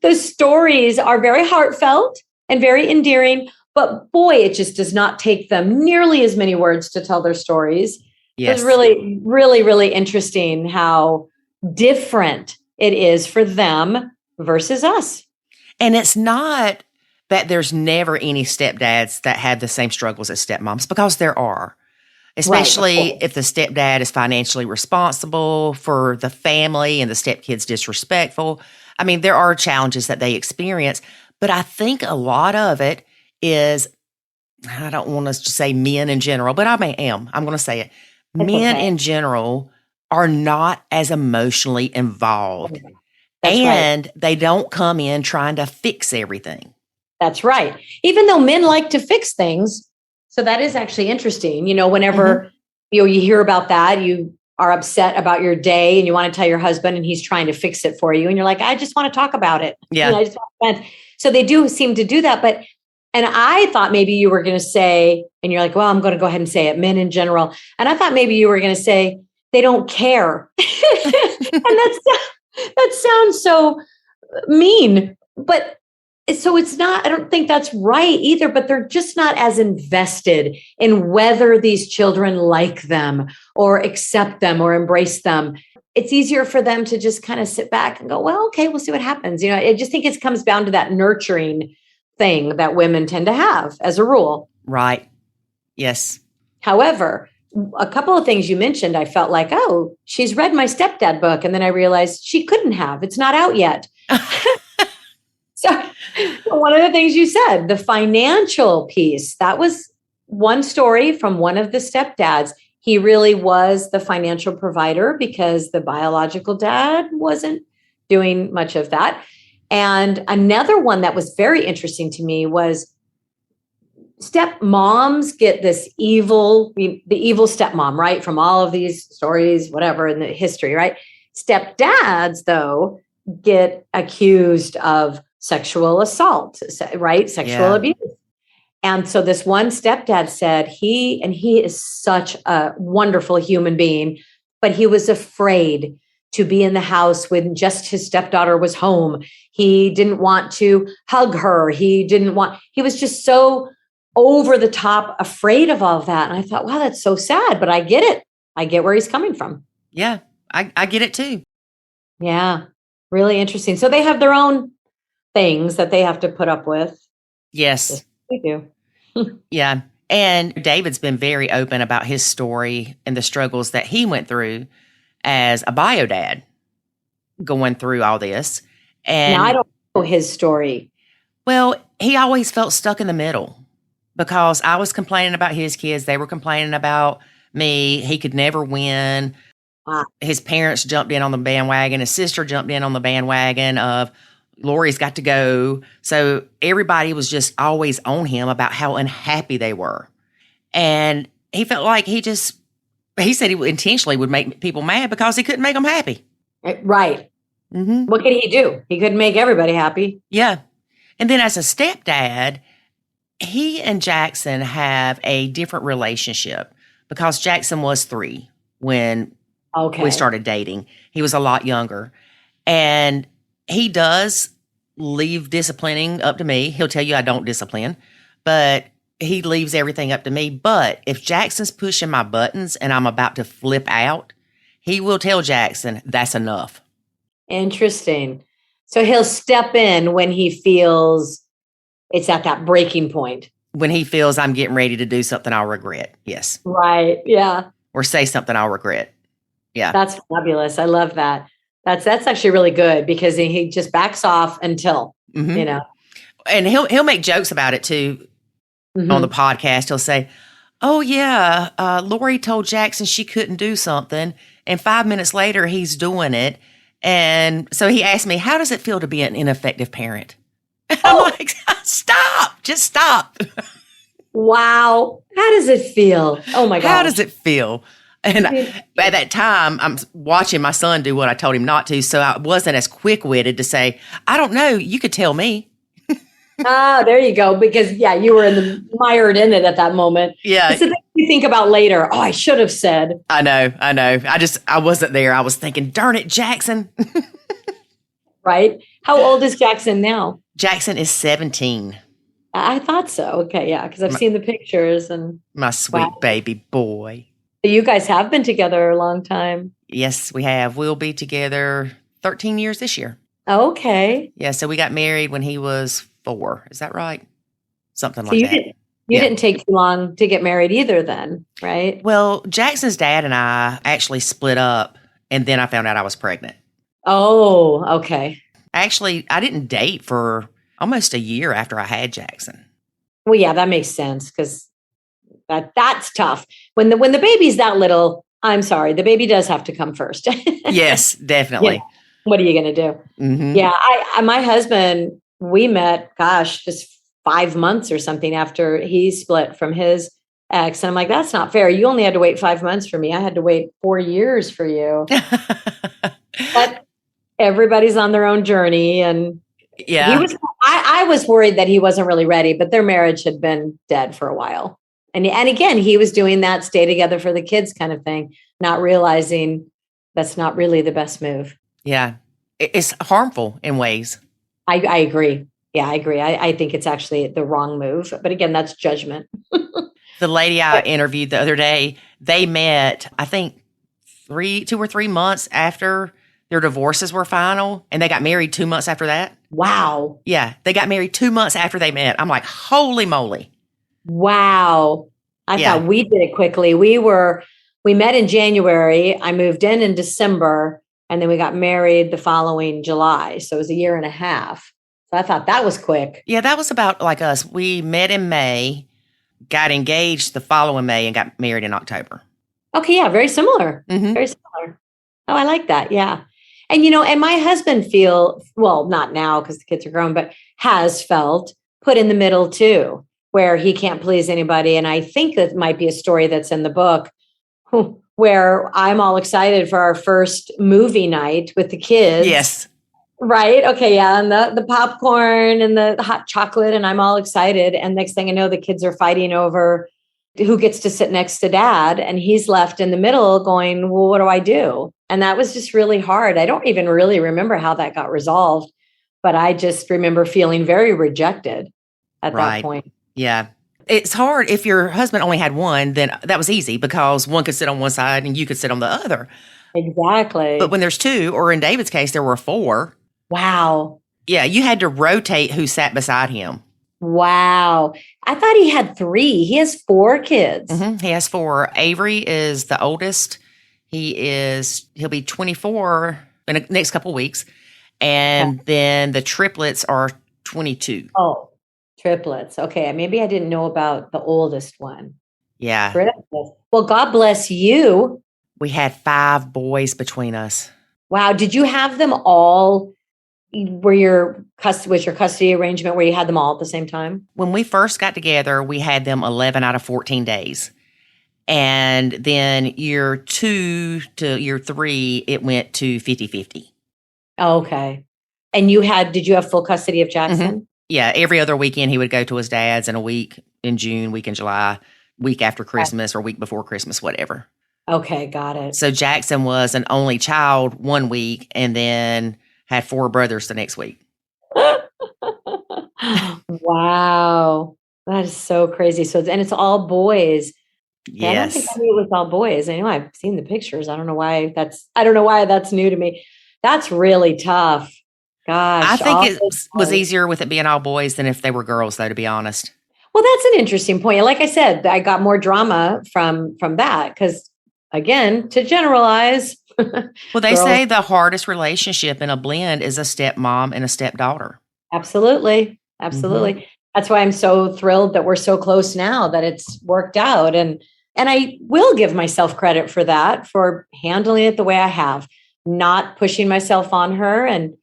The stories are very heartfelt and very endearing, but boy, it just does not take them nearly as many words to tell their stories. Yes. It was really, really, really interesting how different it is for them versus us. And it's not that there's never any stepdads that have the same struggles as stepmoms, because there are, especially if the stepdad is financially responsible for the family and the stepkid's disrespectful. I mean, there are challenges that they experience, but I think a lot of it is, I don't want to say men in general, but I'm going to say it. Men in general are not as emotionally involved. And they don't come in trying to fix everything. That's right. Even though men like to fix things. So that is actually interesting. You know, whenever you hear about that, you are upset about your day and you want to tell your husband and he's trying to fix it for you. And you're like, I just want to talk about it. Yeah. So they do seem to do that. And I thought maybe you were going to say, and you're like, well, I'm going to go ahead and say it, men in general. And I thought maybe you were going to say, they don't care. And that sounds so mean, but so it's not, I don't think that's right either, but they're just not as invested in whether these children like them or accept them or embrace them. It's easier for them to just kind of sit back and go, well, okay, we'll see what happens. You know, I just think it comes down to that nurturing thing that women tend to have as a rule. Right. Yes. However, a couple of things you mentioned, I felt like, oh, she's read my stepdad book. And then I realized she couldn't have. It's not out yet. So one of the things you said, the financial piece, that was one story from one of the stepdads. He really was the financial provider because the biological dad wasn't doing much of that. And another one that was very interesting to me was stepmoms get the evil stepmom, right? From all of these stories, whatever in the history, right? Stepdads, though, get accused of sexual assault, right? Sexual abuse. And so this one stepdad said he is such a wonderful human being, but he was afraid to be in the house when just his stepdaughter was home. He didn't want to hug her. He was just so over the top afraid of all of that. And I thought, wow, that's so sad, but I get it. I get where he's coming from. Yeah, I get it too. Yeah, really interesting. So they have their own things that they have to put up with. Yes. They do. Yeah. And David's been very open about his story and the struggles that he went through as a bio dad going through all this. And now, I don't know his story. Well, he always felt stuck in the middle because I was complaining about his kids. They were complaining about me. He could never win. Wow. His parents jumped in on the bandwagon. His sister jumped in on the bandwagon of Lori's got to go. So everybody was just always on him about how unhappy they were. And he felt like he just he said he intentionally would make people mad because he couldn't make them happy. Right. Mm-hmm. What could he do? He couldn't make everybody happy. Yeah. And then as a stepdad, he and Jackson have a different relationship because Jackson was 3 when we started dating. He was a lot younger. And he does leave disciplining up to me. He'll tell you I don't discipline, but he leaves everything up to me. But if Jackson's pushing my buttons and I'm about to flip out, he will tell Jackson that's enough. Interesting. So he'll step in when he feels it's at that breaking point. When he feels I'm getting ready to do something I'll regret. Yes. Right. Yeah. Or say something I'll regret. Yeah. That's fabulous. I love that. That's actually really good because he just backs off until, you know. And he'll make jokes about it too on the podcast. He'll say, oh yeah, Lori told Jackson she couldn't do something. And 5 minutes later, he's doing it. And so he asked me, how does it feel to be an ineffective parent? I'm like, stop, just stop. Wow. How does it feel? Oh my God. How does it feel? And at that time, I'm watching my son do what I told him not to. So I wasn't as quick-witted to say, I don't know, you could tell me. There you go. Because you were mired in it at that moment. Yeah. It's the thing you think about later. Oh, I should have said. I know. I wasn't there. I was thinking, darn it, Jackson. Right. How old is Jackson now? Jackson is 17. I thought so. Okay. Yeah. Because I've seen the pictures and my sweet baby boy. You guys have been together a long time. Yes, we have. We'll be together 13 years this year. Okay. Yeah. So we got married when he was 4. Is that right? Something like that. You didn't take too long to get married either then, right? Well, Jackson's dad and I actually split up, and then I found out I was pregnant. Oh, okay. Actually, I didn't date for almost a year after I had Jackson. Well, yeah, that makes sense because that's tough. When the baby's that little, I'm sorry, the baby does have to come first. Yes, definitely. Yeah. What are you going to do? Mm-hmm. Yeah, my husband, we met, just 5 months or something after he split from his ex. And I'm like, that's not fair. You only had to wait 5 months for me. I had to wait 4 years for you. But everybody's on their own journey. And I was worried that he wasn't really ready, but their marriage had been dead for a while. And again, he was doing that stay together for the kids kind of thing, not realizing that's not really the best move. Yeah. It's harmful in ways. I agree. Yeah, I agree. I think it's actually the wrong move. But again, that's judgment. The lady I interviewed the other day, they met, I think, 2 or 3 months after their divorces were final, and they got married 2 months after that. Wow. Yeah, they got married 2 months after they met. I'm like, holy moly. Wow. I thought we did it quickly. We met in January. I moved in December, and then we got married the following July. So it was a year and a half. So I thought that was quick. Yeah, that was about like us. We met in May, got engaged the following May, and got married in October. Okay, yeah, very similar. Mm-hmm. Very similar. Oh, I like that. Yeah. And, and my husband not now because the kids are grown, but has felt put in the middle too, where he can't please anybody. And I think that might be a story that's in the book where I'm all excited for our first movie night with the kids. Yes. Right. Okay. Yeah. And the popcorn and the hot chocolate, and I'm all excited. And next thing I know, the kids are fighting over who gets to sit next to dad. And he's left in the middle going, well, what do I do? And that was just really hard. I don't even really remember how that got resolved, but I just remember feeling very rejected at that point. Yeah. It's hard. If your husband only had one, then that was easy because one could sit on one side and you could sit on the other. Exactly. But when there's 2, or in David's case, there were 4. Wow. Yeah. You had to rotate who sat beside him. Wow. I thought he had 3. He has 4 kids. Mm-hmm. He has 4. Avery is the oldest. He'll be 24 in the next couple of weeks. And then the triplets are 22. Oh, triplets. Okay. Maybe I didn't know about the oldest one. Yeah. Triplets. Well, God bless you. We had 5 boys between us. Wow. Did you have them all? Was your custody arrangement where you had them all at the same time? When we first got together, we had them 11 out of 14 days. And then year 2 to year 3, it went to 50-50. Okay. And did you have full custody of Jackson? Mm-hmm. Yeah. Every other weekend he would go to his dad's, and a week in June, week in July, week after Christmas or week before Christmas, whatever. Okay. Got it. So Jackson was an only child one week and then had 4 brothers the next week. Wow. That is so crazy. And it's all boys. Yes. I don't think I knew it was all boys. I know I've seen the pictures. I don't know why that's new to me. That's really tough. Gosh. I think it was easier with it being all boys than if they were girls, though, to be honest. Well, that's an interesting point. Like I said, I got more drama from that because, again, to generalize. Well, they say the hardest relationship in a blend is a stepmom and a stepdaughter. Absolutely. Absolutely. Mm-hmm. That's why I'm so thrilled that we're so close now, that it's worked out. And I will give myself credit for that, for handling it the way I have, not pushing myself on her. And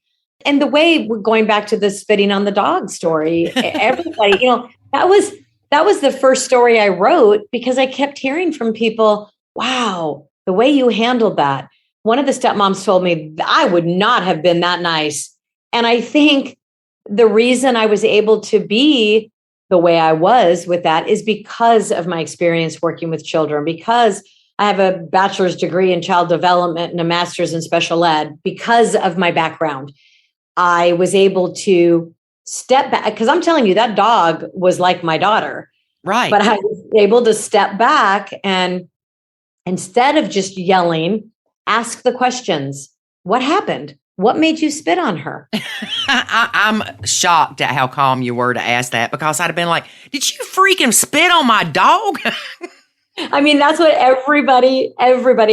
the way, going back to the spitting on the dog story, everybody, that was the first story I wrote because I kept hearing from people, wow, the way you handled that. One of the stepmoms told me I would not have been that nice. And I think the reason I was able to be the way I was with that is because of my experience working with children, because I have a bachelor's degree in child development and a master's in special ed. Because of my background, I was able to step back, because I'm telling you, that dog was like my daughter. Right. But I was able to step back and, instead of just yelling, ask the questions. What happened? What made you spit on her? I'm shocked at how calm you were to ask that, because I'd have been like, did you freaking spit on my dog? I mean, that's what everybody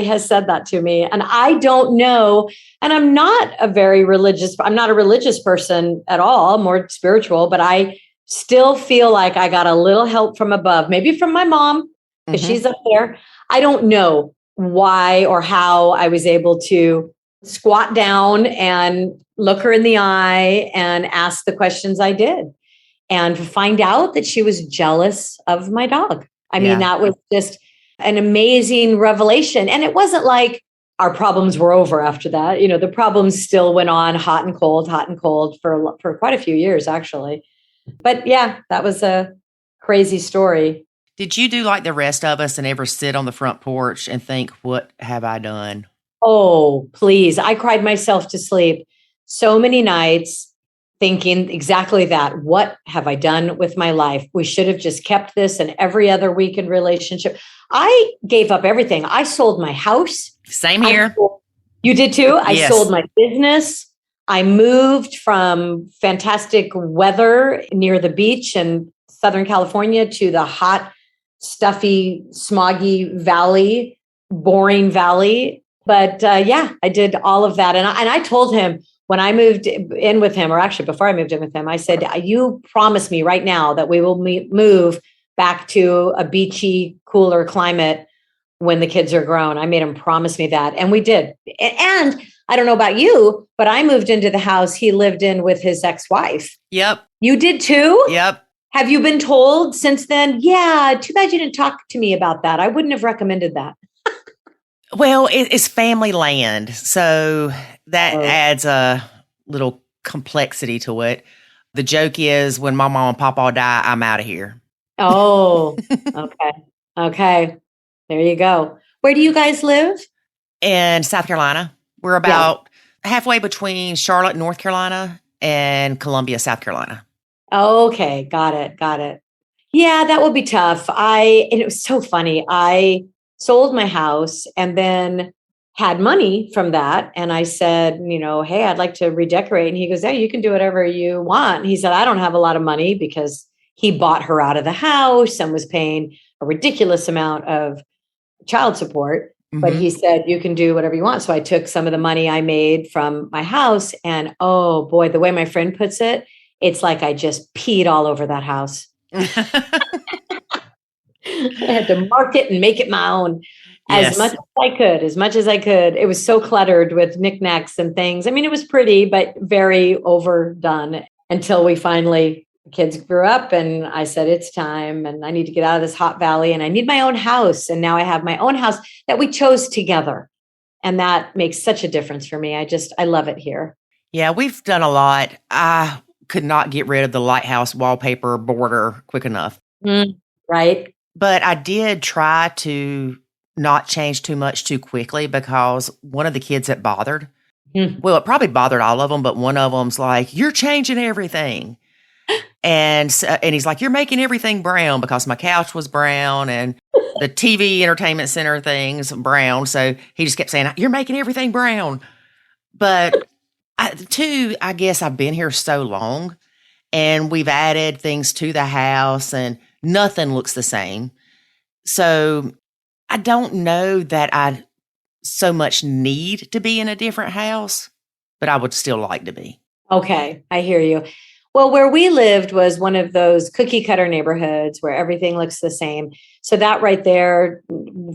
has said that to me. And I don't know. And I'm not a religious person at all, more spiritual, but I still feel like I got a little help from above, maybe from my mom, because she's up there. I don't know why or how I was able to squat down and look her in the eye and ask the questions I did, and find out that she was jealous of my dog. I mean, that was just an amazing revelation. And it wasn't like our problems were over after that. The problems still went on hot and cold for quite a few years, actually. But yeah, that was a crazy story. Did you do like the rest of us and ever sit on the front porch and think, what have I done? Oh, please. I cried myself to sleep so many nights thinking exactly that. What have I done with my life? We should have just kept this and every other weekend relationship. I gave up everything. I sold my house. Same here. You did too? I Yes. sold my business. I moved from fantastic weather near the beach in Southern California to the hot, stuffy, smoggy valley, boring valley. But I did all of that. And I told him when I moved in with him, or actually before I moved in with him, I said, you promise me right now that we will move back to a beachy, cooler climate when the kids are grown. I made him promise me that. And we did. And I don't know about you, but I moved into the house he lived in with his ex-wife. Yep. You did too? Yep. Have you been told since then? Yeah, too bad you didn't talk to me about that. I wouldn't have recommended that. Well, it's family land, so that adds a little complexity to it. The joke is, when my mom and papa die, I'm out of here. Oh, okay. There you go. Where do you guys live? In South Carolina. We're about halfway between Charlotte, North Carolina, and Columbia, South Carolina. Okay, got it. Yeah, that would be tough. And it was so funny. I sold my house and then had money from that. And I said, hey, I'd like to redecorate. And he goes, hey, you can do whatever you want. And he said, I don't have a lot of money, because he bought her out of the house and was paying a ridiculous amount of child support. Mm-hmm. But he said, you can do whatever you want. So I took some of the money I made from my house, and oh boy, the way my friend puts it, it's like I just peed all over that house. I had to mark it and make it my own as much as I could. It was so cluttered with knickknacks and things. I mean, it was pretty, but very overdone, until we finally The kids grew up and I said, it's time and I need to get out of this hot valley and I need my own house. And now I have my own house that we chose together. And that makes such a difference for me. I love it here. Yeah, we've done a lot. I could not get rid of the lighthouse wallpaper border quick enough. Right. But I did try to not change too much too quickly because one of the kids that bothered, well, it probably bothered all of them, but one of them's like, you're changing everything. And he's like, you're making everything brown because my couch was brown and the TV entertainment center thing's brown. So he just kept saying, you're making everything brown. But I guess I've been here so long and we've added things to the house and nothing looks the same. So I don't know that I so much need to be in a different house, but I would still like to be. Okay, I hear you. Well, where we lived was one of those cookie cutter neighborhoods where everything looks the same. So that right there,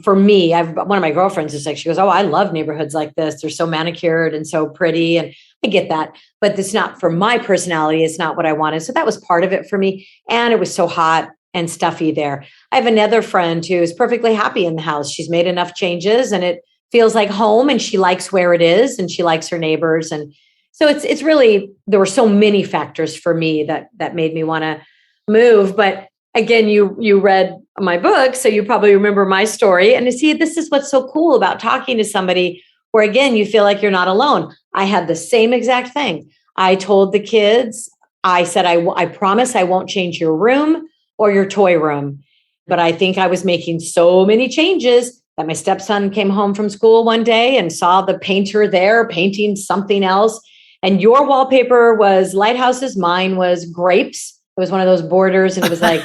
for me, one of my girlfriends is like, she goes, oh, I love neighborhoods like this. They're so manicured and so pretty. And I get that, but it's not for my personality. It's not what I wanted. So that was part of it for me. And it was so hot and stuffy there. I have another friend who is perfectly happy in the house. She's made enough changes and it feels like home and she likes where it is and she likes her neighbors. And so it's really, there were so many factors for me that made me want to move. But again, you read my book, so you probably remember my story. And to see, this is what's so cool about talking to somebody where, again, you feel like you're not alone. I had the same exact thing. I told the kids, I said, I promise I won't change your room or your toy room. But I think I was making so many changes that my stepson came home from school one day and saw the painter there painting something else. And your wallpaper was lighthouses. Mine was grapes. It was one of those borders. And it was like,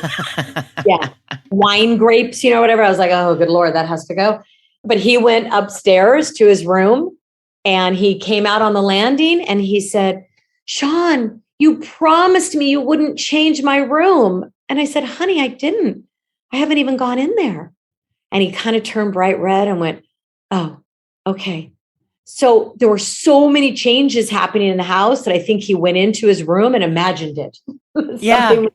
wine grapes, whatever. I was like, oh, good Lord, that has to go. But he went upstairs to his room and he came out on the landing and he said, Shaun, you promised me you wouldn't change my room. And I said, honey, I didn't. I haven't even gone in there. And he kind of turned bright red and went, oh, okay. So there were so many changes happening in the house that I think he went into his room and imagined it. Yeah.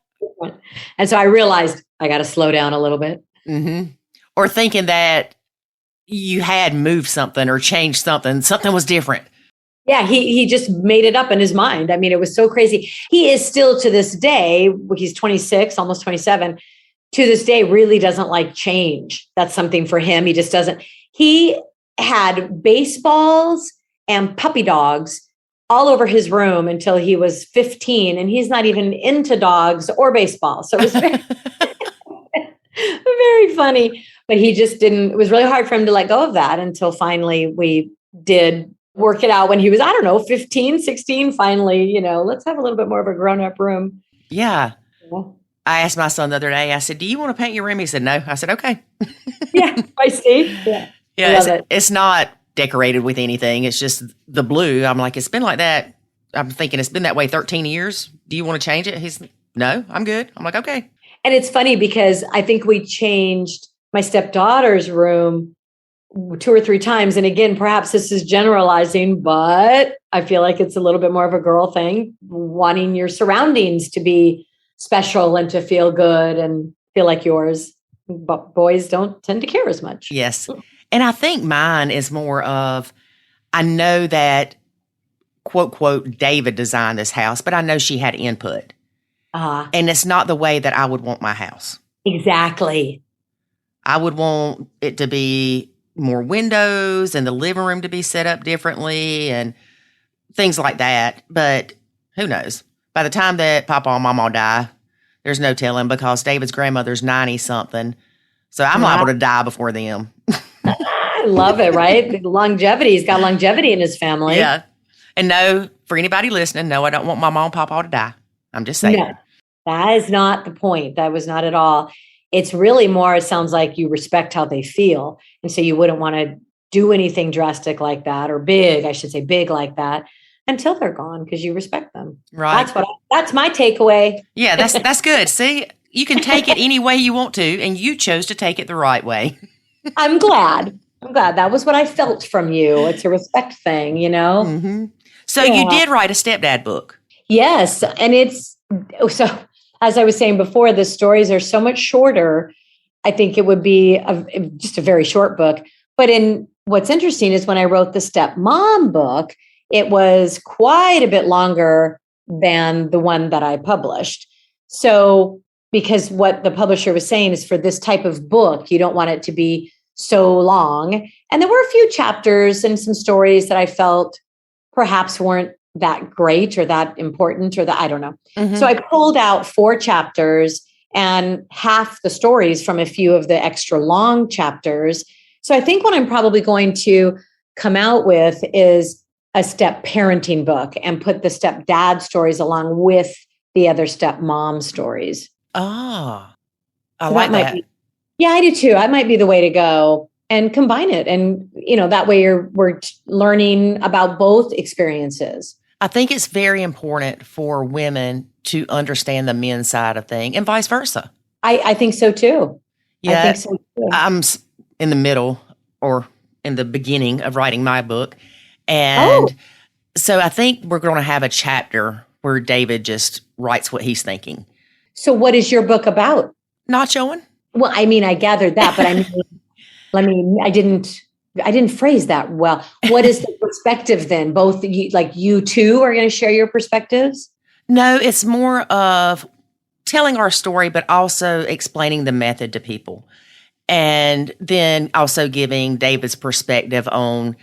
And so I realized I got to slow down a little bit. Mm-hmm. Or thinking that you had moved something or changed something was different. Yeah, he just made it up in his mind. I mean, it was so crazy. He is still to this day, he's 26, almost 27, to this day really doesn't like change. That's something for him. He just doesn't. He had baseballs and puppy dogs all over his room until he was 15. And he's not even into dogs or baseball. So it was very, very funny. But he just didn't, it was really hard for him to let go of that until finally we did work it out when he was, 15, 16, finally, let's have a little bit more of a grown-up room. Yeah. I asked my son the other day, I said, do you want to paint your room? He said, no. I said, okay. Yeah, I see. Yeah. Yeah, it's not decorated with anything. It's just the blue. I'm like, it's been like that. I'm thinking it's been that way 13 years. Do you want to change it? He's, no, I'm good. I'm like, okay. And it's funny because I think we changed my stepdaughter's room 2 or 3 times. And again, perhaps this is generalizing, but I feel like it's a little bit more of a girl thing, wanting your surroundings to be special and to feel good and feel like yours. But boys don't tend to care as much. Yes. And I think mine is more of, I know that, quote, quote, David designed this house, but I know she had input. And it's not the way that I would want my house. Exactly. I would want it to be more windows and the living room to be set up differently and things like that. But who knows? By the time that Papa and Mama die, there's no telling because David's grandmother's 90-something. So I'm liable to die before them. I love it, right? Longevity. He's got longevity in his family. Yeah. And no, for anybody listening, no, I don't want my mom and Papa to die. I'm just saying. No, that is not the point. That was not at all. It's really more, it sounds like you respect how they feel. And so you wouldn't want to do anything drastic like that or big, I should say big like that until they're gone because you respect them. Right. That's my takeaway. Yeah, that's good. See, you can take it any way you want to, and you chose to take it the right way. I'm glad. That was what I felt from you. It's a respect thing, Mm-hmm. So you did write a stepdad book. Yes. And as I was saying before, the stories are so much shorter. I think it would be just a very short book. But what's interesting is when I wrote the stepmom book, it was quite a bit longer than the one that I published. So, because what the publisher was saying is for this type of book, you don't want it to be so long. And there were a few chapters and some stories that I felt perhaps weren't that great or that important or that, I don't know. Mm-hmm. So I pulled out 4 chapters and half the stories from a few of the extra long chapters. So I think what I'm probably going to come out with is a step parenting book and put the stepdad stories along with the other stepmom stories. Oh, I like that. Yeah, I do too. That might be the way to go and combine it. And, that way we're learning about both experiences. I think it's very important for women to understand the men's side of thing and vice versa. I think so too. Yeah, I think so too. I'm in the middle or in the beginning of writing my book. And so I think we're going to have a chapter where David just writes what he's thinking. So what is your book about? Nachoing. Well, I mean, I gathered that, but I didn't phrase that well. What is the perspective then? Both you two are going to share your perspectives? No, it's more of telling our story, but also explaining the method to people. And then also giving David's perspective on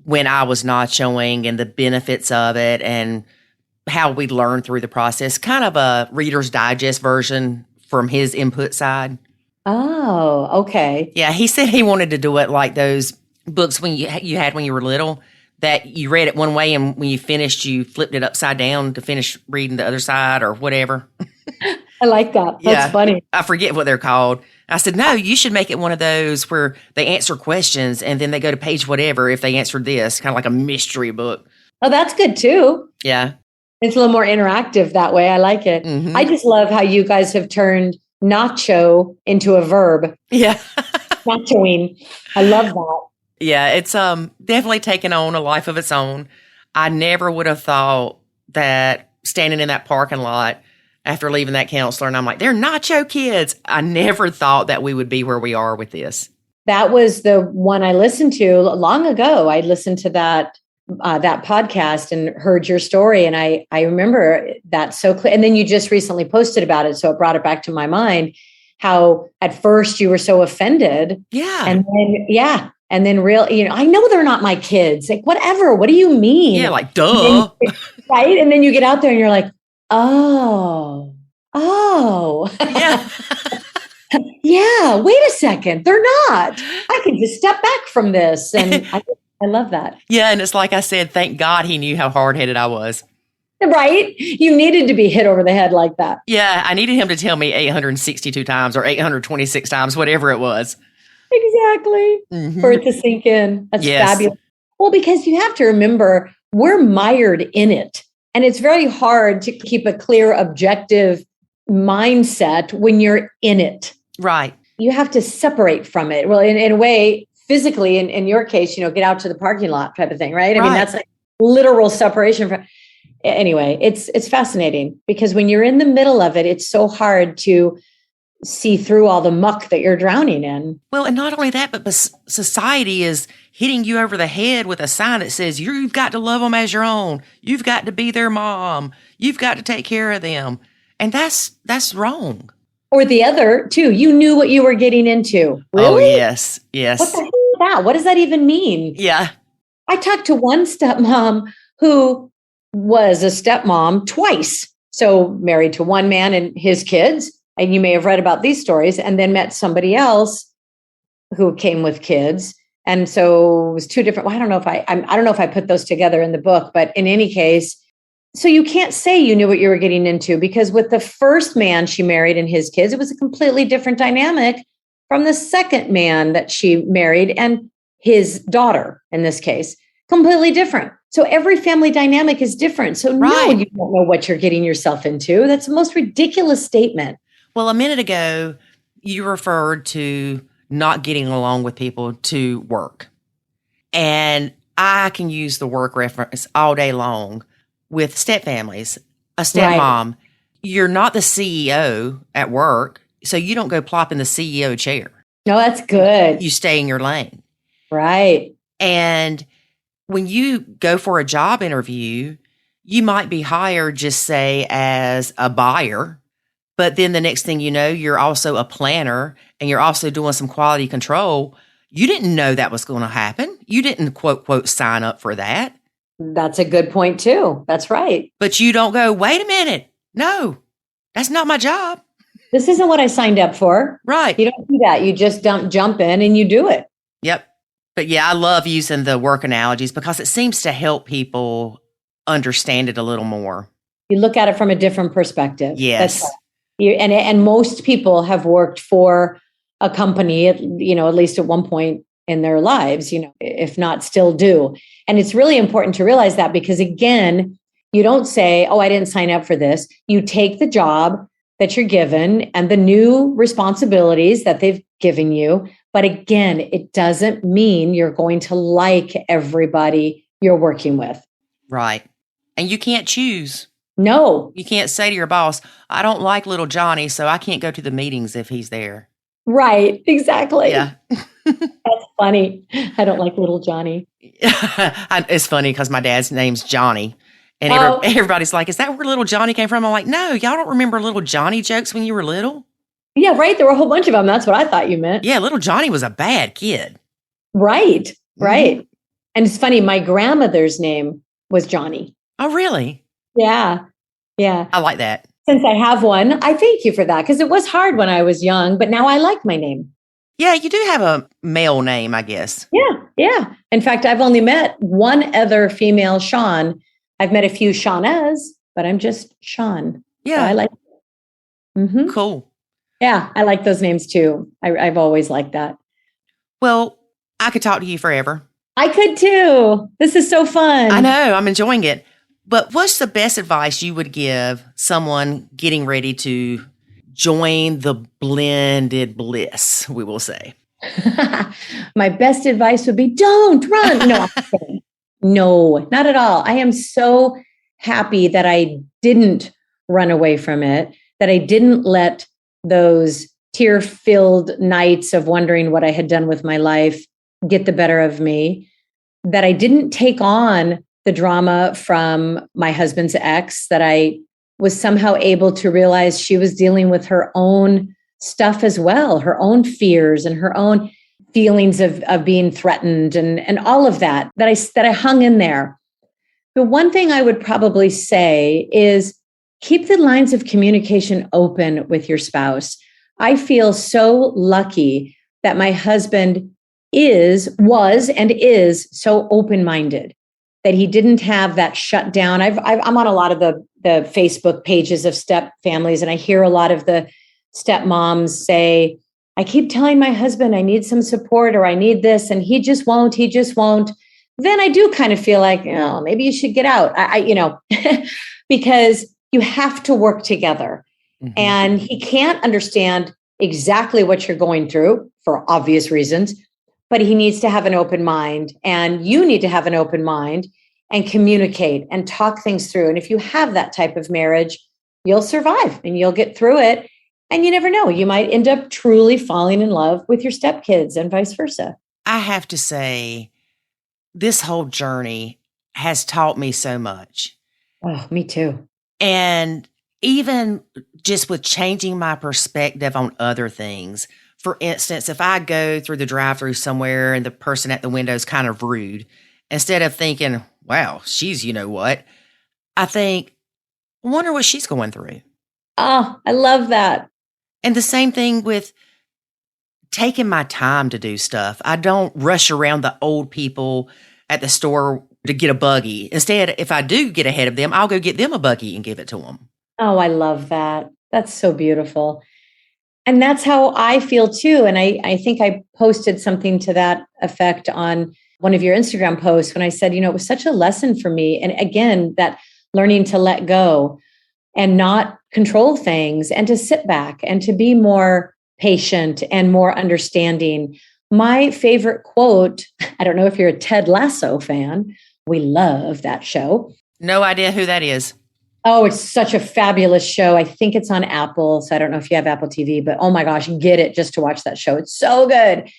when I was nachoing and the benefits of it and how we learned through the process. Kind of a Reader's Digest version from his input side. Oh, okay. Yeah, he said he wanted to do it like those books when you had when you were little, that you read it one way and when you finished, you flipped it upside down to finish reading the other side or whatever. I like that. That's funny. I forget what they're called. I said, no, you should make it one of those where they answer questions and then they go to page whatever if they answered this, kind of like a mystery book. Oh, that's good too. Yeah. It's a little more interactive that way. I like it. Mm-hmm. I just love how you guys have turned nacho into a verb. Yeah. Nachoing. I love that. Yeah, it's definitely taken on a life of its own. I never would have thought that standing in that parking lot after leaving that counselor and I'm like, they're Nacho Kids. I never thought that we would be where we are with this. That was the one I listened to long ago. I listened to that podcast and heard your story. And I remember that so clear. And then you just recently posted about it. So it brought it back to my mind how at first you were so offended. Yeah. And then I know they're not my kids. Like, whatever. What do you mean? Yeah, like, duh. Right. And then you get out there and you're like, oh. Yeah. Yeah. Wait a second. They're not. I can just step back from this. And I love that. Yeah. And it's like I said, thank God he knew how hard-headed I was. Right? You needed to be hit over the head like that. Yeah. I needed him to tell me 862 times or 826 times, whatever it was. Exactly. Mm-hmm. For it to sink in. That's fabulous. Well, because you have to remember, we're mired in it. And it's very hard to keep a clear, objective mindset when you're in it. Right. You have to separate from it. Well, in a way, physically, in your case, get out to the parking lot type of thing, right? I mean, that's like literal separation from. Anyway, it's fascinating because when you're in the middle of it, it's so hard to see through all the muck that you're drowning in. Well, and not only that, but society is hitting you over the head with a sign that says, you've got to love them as your own. You've got to be their mom. You've got to take care of them. And that's wrong. Or the other, too. You knew what you were getting into. Really? Oh, yes. What the hell is that? What does that even mean? Yeah. I talked to one stepmom who was a stepmom twice. So married to one man and his kids. And you may have read about these stories, and then met somebody else who came with kids. And so it was two different. Well, I don't know if I put those together in the book, but in any case, so you can't say you knew what you were getting into, because with the first man she married and his kids, it was a completely different dynamic from the second man that she married and his daughter, in this case, completely different. So every family dynamic is different. So no, you don't know what you're getting yourself into. That's the most ridiculous statement. Well, a minute ago, you referred to not getting along with people to work. And I can use the work reference all day long with stepfamilies. A stepmom, you're not the CEO at work, so you don't go plop in the CEO chair. No, that's good. You stay in your lane. Right. And when you go for a job interview, you might be hired, just say, as a buyer. But then the next thing you know, you're also a planner and you're also doing some quality control. You didn't know that was going to happen. You didn't, quote, sign up for that. That's a good point too. That's right. But you don't go, wait a minute. No, that's not my job. This isn't what I signed up for. Right. You don't do that. You just don't jump in and you do it. Yep. But yeah, I love using the work analogies because it seems to help people understand it a little more. You look at it from a different perspective. Yes. That's right. And most people have worked for a company, at least at one point in their lives, if not still do. And it's really important to realize that because, again, you don't say, oh, I didn't sign up for this. You take the job that you're given and the new responsibilities that they've given you. But again, it doesn't mean you're going to like everybody you're working with. Right. And you can't choose. No. You can't say to your boss, I don't like little Johnny, so I can't go to the meetings if he's there. Right. Exactly. Yeah. That's funny. I don't like little Johnny. It's funny because my dad's name's Johnny. And everybody's like, is that where little Johnny came from? I'm like, no, y'all don't remember little Johnny jokes when you were little? Yeah, right. There were a whole bunch of them. That's what I thought you meant. Yeah, little Johnny was a bad kid. Right. Right. Mm-hmm. And it's funny. My grandmother's name was Johnny. Oh, really? Yeah. Yeah. I like that. Since I have one, I thank you for that because it was hard when I was young, but now I like my name. Yeah, you do have a male name, I guess. Yeah. Yeah. In fact, I've only met one other female Shaun. I've met a few Shaunas, but I'm just Shaun. Yeah. So I like it. Mm-hmm. Cool. Yeah. I like those names too. I've always liked that. Well, I could talk to you forever. I could too. This is so fun. I know. I'm enjoying it. But what's the best advice you would give someone getting ready to join the blended bliss, we will say? My best advice would be don't run. No, I'm kidding. No, not at all. I am so happy that I didn't run away from it, that I didn't let those tear-filled nights of wondering what I had done with my life get the better of me, that I didn't take on the drama from my husband's ex, that I was somehow able to realize she was dealing with her own stuff as well, her own fears and her own feelings of being threatened and all of that I hung in there. The one thing I would probably say is keep the lines of communication open with your spouse. I feel so lucky that my husband was and is so open-minded that he didn't have that shut down. I'm on a lot of the Facebook pages of step families, and I hear a lot of the stepmoms say, I keep telling my husband I need some support or I need this, and he just won't. Then I do kind of feel like, oh, maybe you should get out. Because you have to work together. Mm-hmm. And he can't understand exactly what you're going through for obvious reasons, but he needs to have an open mind, and you need to have an open mind and communicate and talk things through. And if you have that type of marriage, you'll survive and you'll get through it. And you never know, you might end up truly falling in love with your stepkids and vice versa. I have to say, this whole journey has taught me so much. Oh, me too. And even just with changing my perspective on other things. For instance, if I go through the drive-thru somewhere and the person at the window is kind of rude, instead of thinking, wow, she's you know what, I think, I wonder what she's going through. Oh, I love that. And the same thing with taking my time to do stuff. I don't rush around the old people at the store to get a buggy. Instead, if I do get ahead of them, I'll go get them a buggy and give it to them. Oh, I love that. That's so beautiful. And that's how I feel too. And I think I posted something to that effect on one of your Instagram posts when I said, it was such a lesson for me. And again, that learning to let go and not control things and to sit back and to be more patient and more understanding. My favorite quote, I don't know if you're a Ted Lasso fan. We love that show. No idea who that is. Oh, it's such a fabulous show. I think it's on Apple. So I don't know if you have Apple TV, but oh my gosh, get it just to watch that show. It's so good.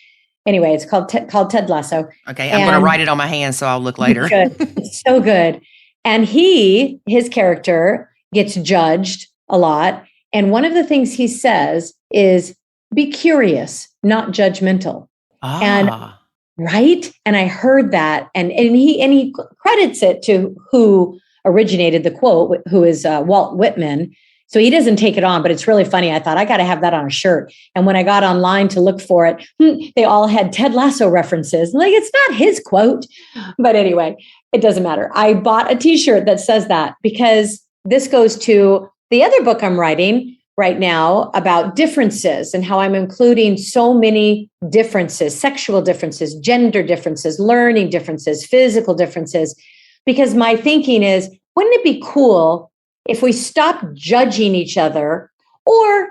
Anyway, it's called Ted Lasso. Okay, I'm going to write it on my hand so I'll look later. It's so good. And his character gets judged a lot. And one of the things he says is, be curious, not judgmental. And right. And I heard that. And he credits it to who originated the quote, who is Walt Whitman. So he doesn't take it on, but it's really funny. I thought I got to have that on a shirt. And when I got online to look for it, they all had Ted Lasso references. Like, it's not his quote. But anyway, it doesn't matter. I bought a t-shirt that says that because this goes to the other book I'm writing right now about differences and how I'm including so many differences, sexual differences, gender differences, learning differences, physical differences, because my thinking is, wouldn't it be cool if we stopped judging each other? Or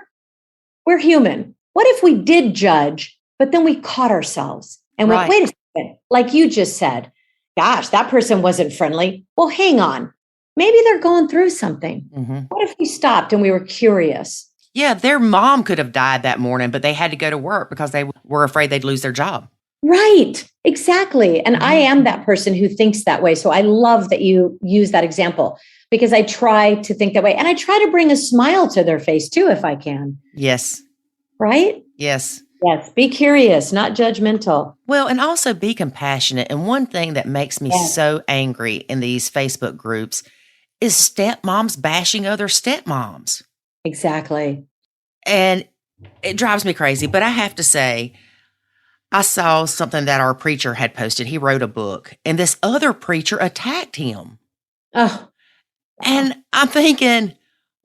we're human. What if we did judge, but then we caught ourselves and went, wait a second, like you just said, gosh, that person wasn't friendly. Well, hang on. Maybe they're going through something. Mm-hmm. What if we stopped and we were curious? Yeah, their mom could have died that morning, but they had to go to work because they were afraid they'd lose their job. Right, exactly. And I am that person who thinks that way. So I love that you use that example because I try to think that way. And I try to bring a smile to their face too, if I can. Yes. Right? Yes. Yes. Be curious, not judgmental. Well, and also be compassionate. And one thing that makes me so angry in these Facebook groups is stepmoms bashing other stepmoms. Exactly. And it drives me crazy. But I have to say, I saw something that our preacher had posted. He wrote a book, and this other preacher attacked him. Oh. And I'm thinking,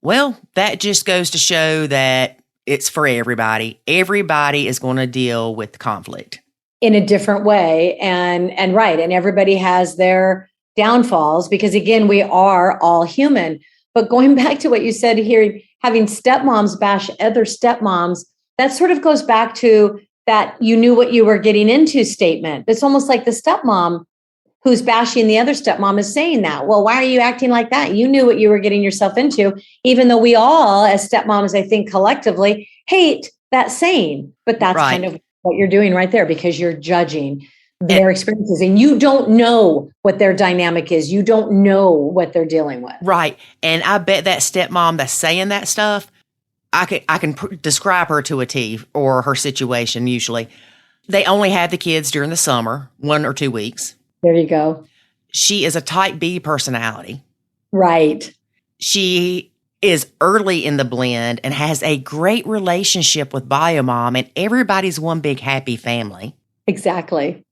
well, that just goes to show that it's for everybody. Everybody is going to deal with conflict in a different way. And right. And everybody has their downfalls because, again, we are all human. But going back to what you said here, having stepmoms bash other stepmoms, that sort of goes back to that you knew what you were getting into statement. It's almost like the stepmom who's bashing the other stepmom is saying that. Well, why are you acting like that? You knew what you were getting yourself into, even though we all, as stepmoms, I think collectively hate that saying. But that's kind of what you're doing right there because you're judging their experiences and you don't know what their dynamic is. You don't know what they're dealing with. Right. And I bet that stepmom that's saying that stuff, I can describe her to a T or her situation usually. They only have the kids during the summer, 1 or 2 weeks. There you go. She is a type B personality. Right. She is early in the blend and has a great relationship with Biomom, and everybody's one big happy family. Exactly.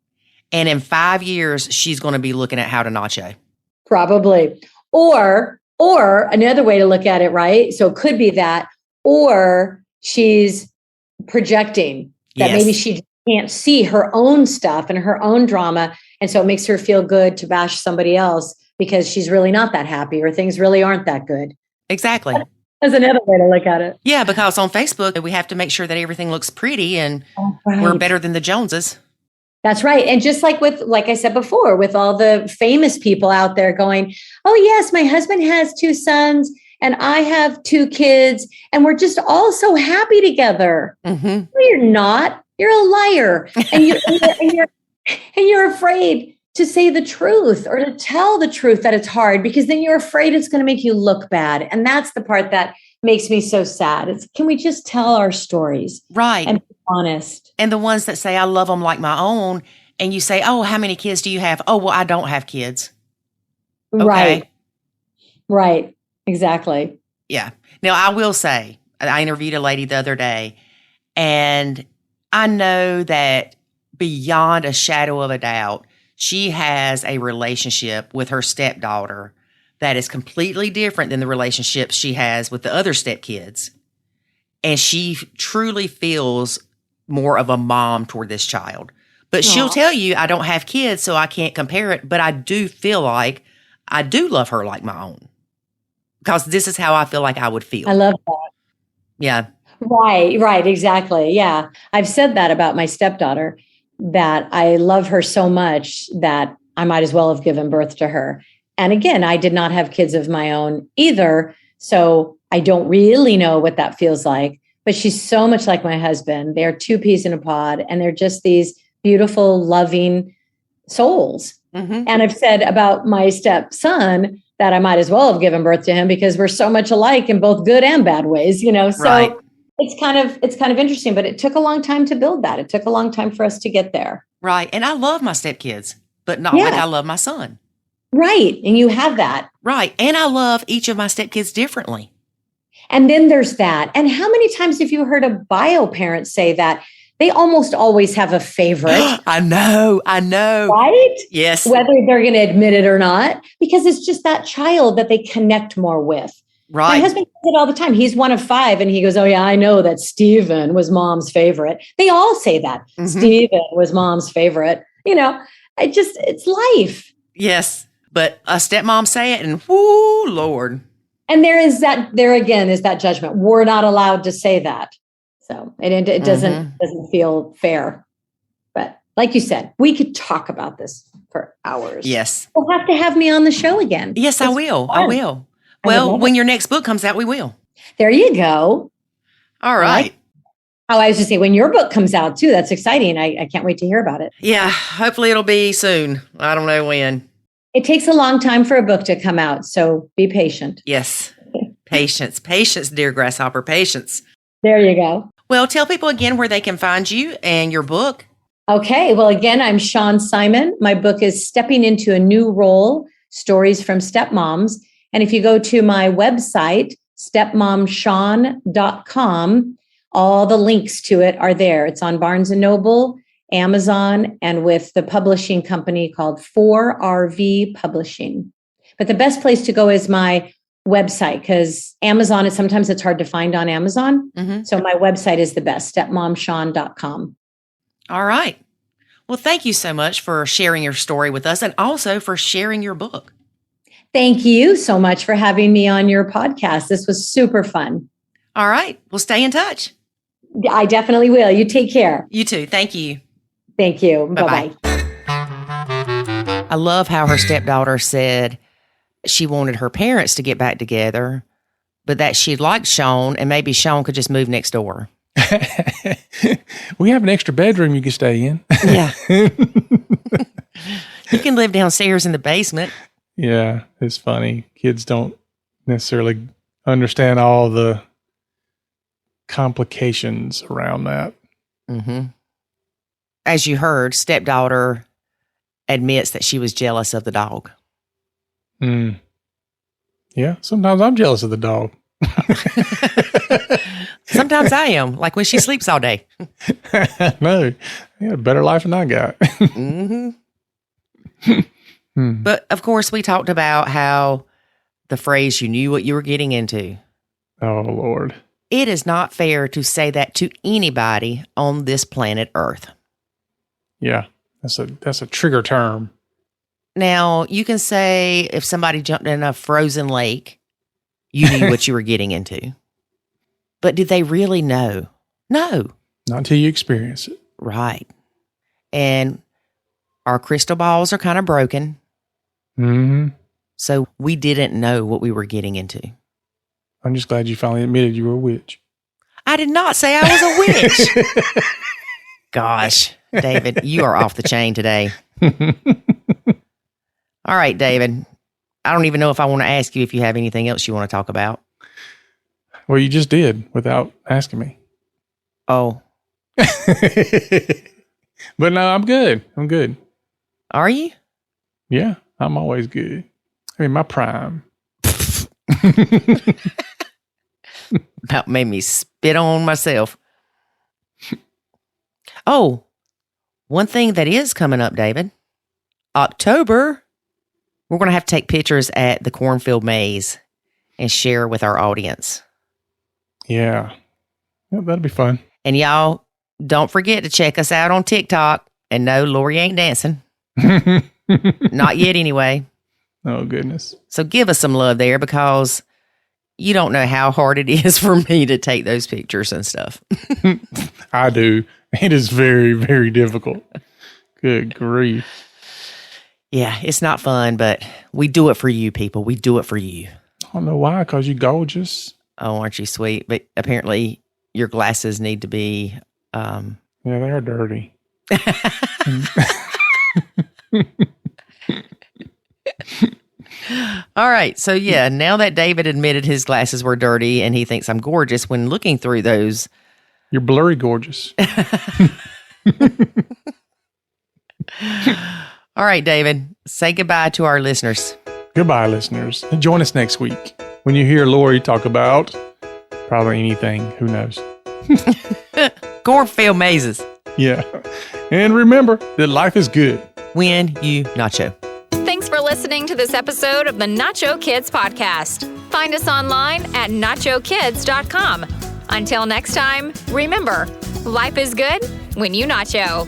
And in 5 years, she's going to be looking at how to nacho. Probably. Or another way to look at it, right? So it could be that, or she's projecting that maybe she can't see her own stuff and her own drama. And so it makes her feel good to bash somebody else because she's really not that happy or things really aren't that good. Exactly. That's another way to look at it. Yeah, because on Facebook, we have to make sure that everything looks pretty and we're better than the Joneses. That's right. And just like I said before, with all the famous people out there going, oh, yes, my husband has 2 sons and I have 2 kids and we're just all so happy together. Mm-hmm. No, you're not. You're a liar. And you're afraid to say the truth or to tell the truth that it's hard because then you're afraid it's going to make you look bad. And that's the part that makes me so sad. It's, can we just tell our stories? Right. And be honest. And the ones that say, I love them like my own. And you say, oh, how many kids do you have? Oh, well, I don't have kids. Okay. Right. Right. Exactly. Yeah. Now, I will say, I interviewed a lady the other day, and I know that beyond a shadow of a doubt, she has a relationship with her stepdaughter that is completely different than the relationship she has with the other stepkids. And she truly feels more of a mom toward this child. But she'll tell you, I don't have kids, so I can't compare it. But I do feel like I do love her like my own. Because this is how I feel like I would feel. I love that. Yeah. Right, exactly. Yeah. I've said that about my stepdaughter, that I love her so much that I might as well have given birth to her. And again, I did not have kids of my own either. So I don't really know what that feels like. But she's so much like my husband. They're two peas in a pod, and they're just these beautiful, loving souls. Mm-hmm. And I've said about my stepson that I might as well have given birth to him because we're so much alike in both good and bad ways, you know. So right. It's kind of interesting, but it took a long time to build that. It took a long time for us to get there. Right. And I love my stepkids, but not like I love my son. Right. And you have that. Right. And I love each of my stepkids differently. And then there's that. And how many times have you heard a bio parent say that they almost always have a favorite? I know. Right? Yes. Whether they're going to admit it or not, because it's just that child that they connect more with. Right. My husband says it all the time. He's one of 5 and he goes, oh yeah, I know that Stephen was mom's favorite. They all say that. Mm-hmm. Stephen was mom's favorite. You know, it's life. Yes. But a stepmom say it and whoo, Lord. And there again is that judgment. We're not allowed to say that. So it doesn't feel fair. But like you said, we could talk about this for hours. Yes. You'll have to have me on the show again. Yes, I will. Fun. I will. Well, when your next book comes out, we will. There you go. All right. I was just saying, when your book comes out too, that's exciting. I can't wait to hear about it. Yeah, hopefully it'll be soon. I don't know when. It takes a long time for a book to come out, so be patient. Yes. Patience, dear grasshopper, patience. There you go. Well, tell people again where they can find you and your book. Okay. Well, again, I'm Shaun Simon. My book is Stepping into a New Role, Stories from Stepmoms. And if you go to my website, stepmomshaun.com, all the links to it are there. It's on Barnes & Noble, Amazon, and with the publishing company called 4RV Publishing. But the best place to go is my website, because Amazon sometimes it's hard to find on Amazon. Mm-hmm. So my website is the best, stepmomshaun.com. All right. Well, thank you so much for sharing your story with us and also for sharing your book. Thank you so much for having me on your podcast. This was super fun. All right. We'll stay in touch. I definitely will. You take care. You too. Thank you. Thank you. Bye-bye. I love how her stepdaughter said she wanted her parents to get back together, but that she liked Shaun and maybe Shaun could just move next door. We have an extra bedroom you can stay in. Yeah. You can live downstairs in the basement. Yeah, it's funny. Kids don't necessarily understand all the complications around that. Mm-hmm. As you heard, stepdaughter admits that she was jealous of the dog. Yeah, sometimes I'm jealous of the dog. Sometimes I am, like when she sleeps all day. No, you had a better life than I got. Mm-hmm. But of course, we talked about how the phrase, you knew what you were getting into. Oh, Lord. It is not fair to say that to anybody on this planet Earth. Yeah, that's a trigger term. Now, you can say if somebody jumped in a frozen lake, you knew what you were getting into. But did they really know? No. Not until you experience it. Right. And our crystal balls are kind of broken. Mm-hmm. So we didn't know what we were getting into. I'm just glad you finally admitted you were a witch. I did not say I was a witch. Gosh, David, you are off the chain today. All right, David. I don't even know if I want to ask you if you have anything else you want to talk about. Well, you just did without asking me. Oh. But no, I'm good. I'm good. Are you? Yeah, I'm always good. I mean, my prime. About made me spit on myself. Oh, one thing that is coming up, David. October, we're going to have to take pictures at the cornfield maze and share with our audience. Yeah. That'll be fun. And y'all, don't forget to check us out on TikTok. And no, Lori ain't dancing. Not yet anyway. Oh, goodness. So give us some love there, because you don't know how hard it is for me to take those pictures and stuff. I do. It is very, very difficult. Good grief. Yeah, it's not fun, but we do it for you, people. We do it for you. I don't know why, because you're gorgeous. Oh, aren't you sweet? But apparently your glasses need to be... Yeah, they are dirty. All right. So, yeah, now that David admitted his glasses were dirty and he thinks I'm gorgeous, when looking through those... You're blurry gorgeous. All right, David, say goodbye to our listeners. Goodbye, listeners. And join us next week when you hear Lori talk about probably anything. Who knows? Cornfield mazes. Yeah. And remember that life is good when you nacho. Thanks for listening to this episode of the Nacho Kids Podcast. Find us online at nachokids.com. Until next time, remember, life is good when you nacho.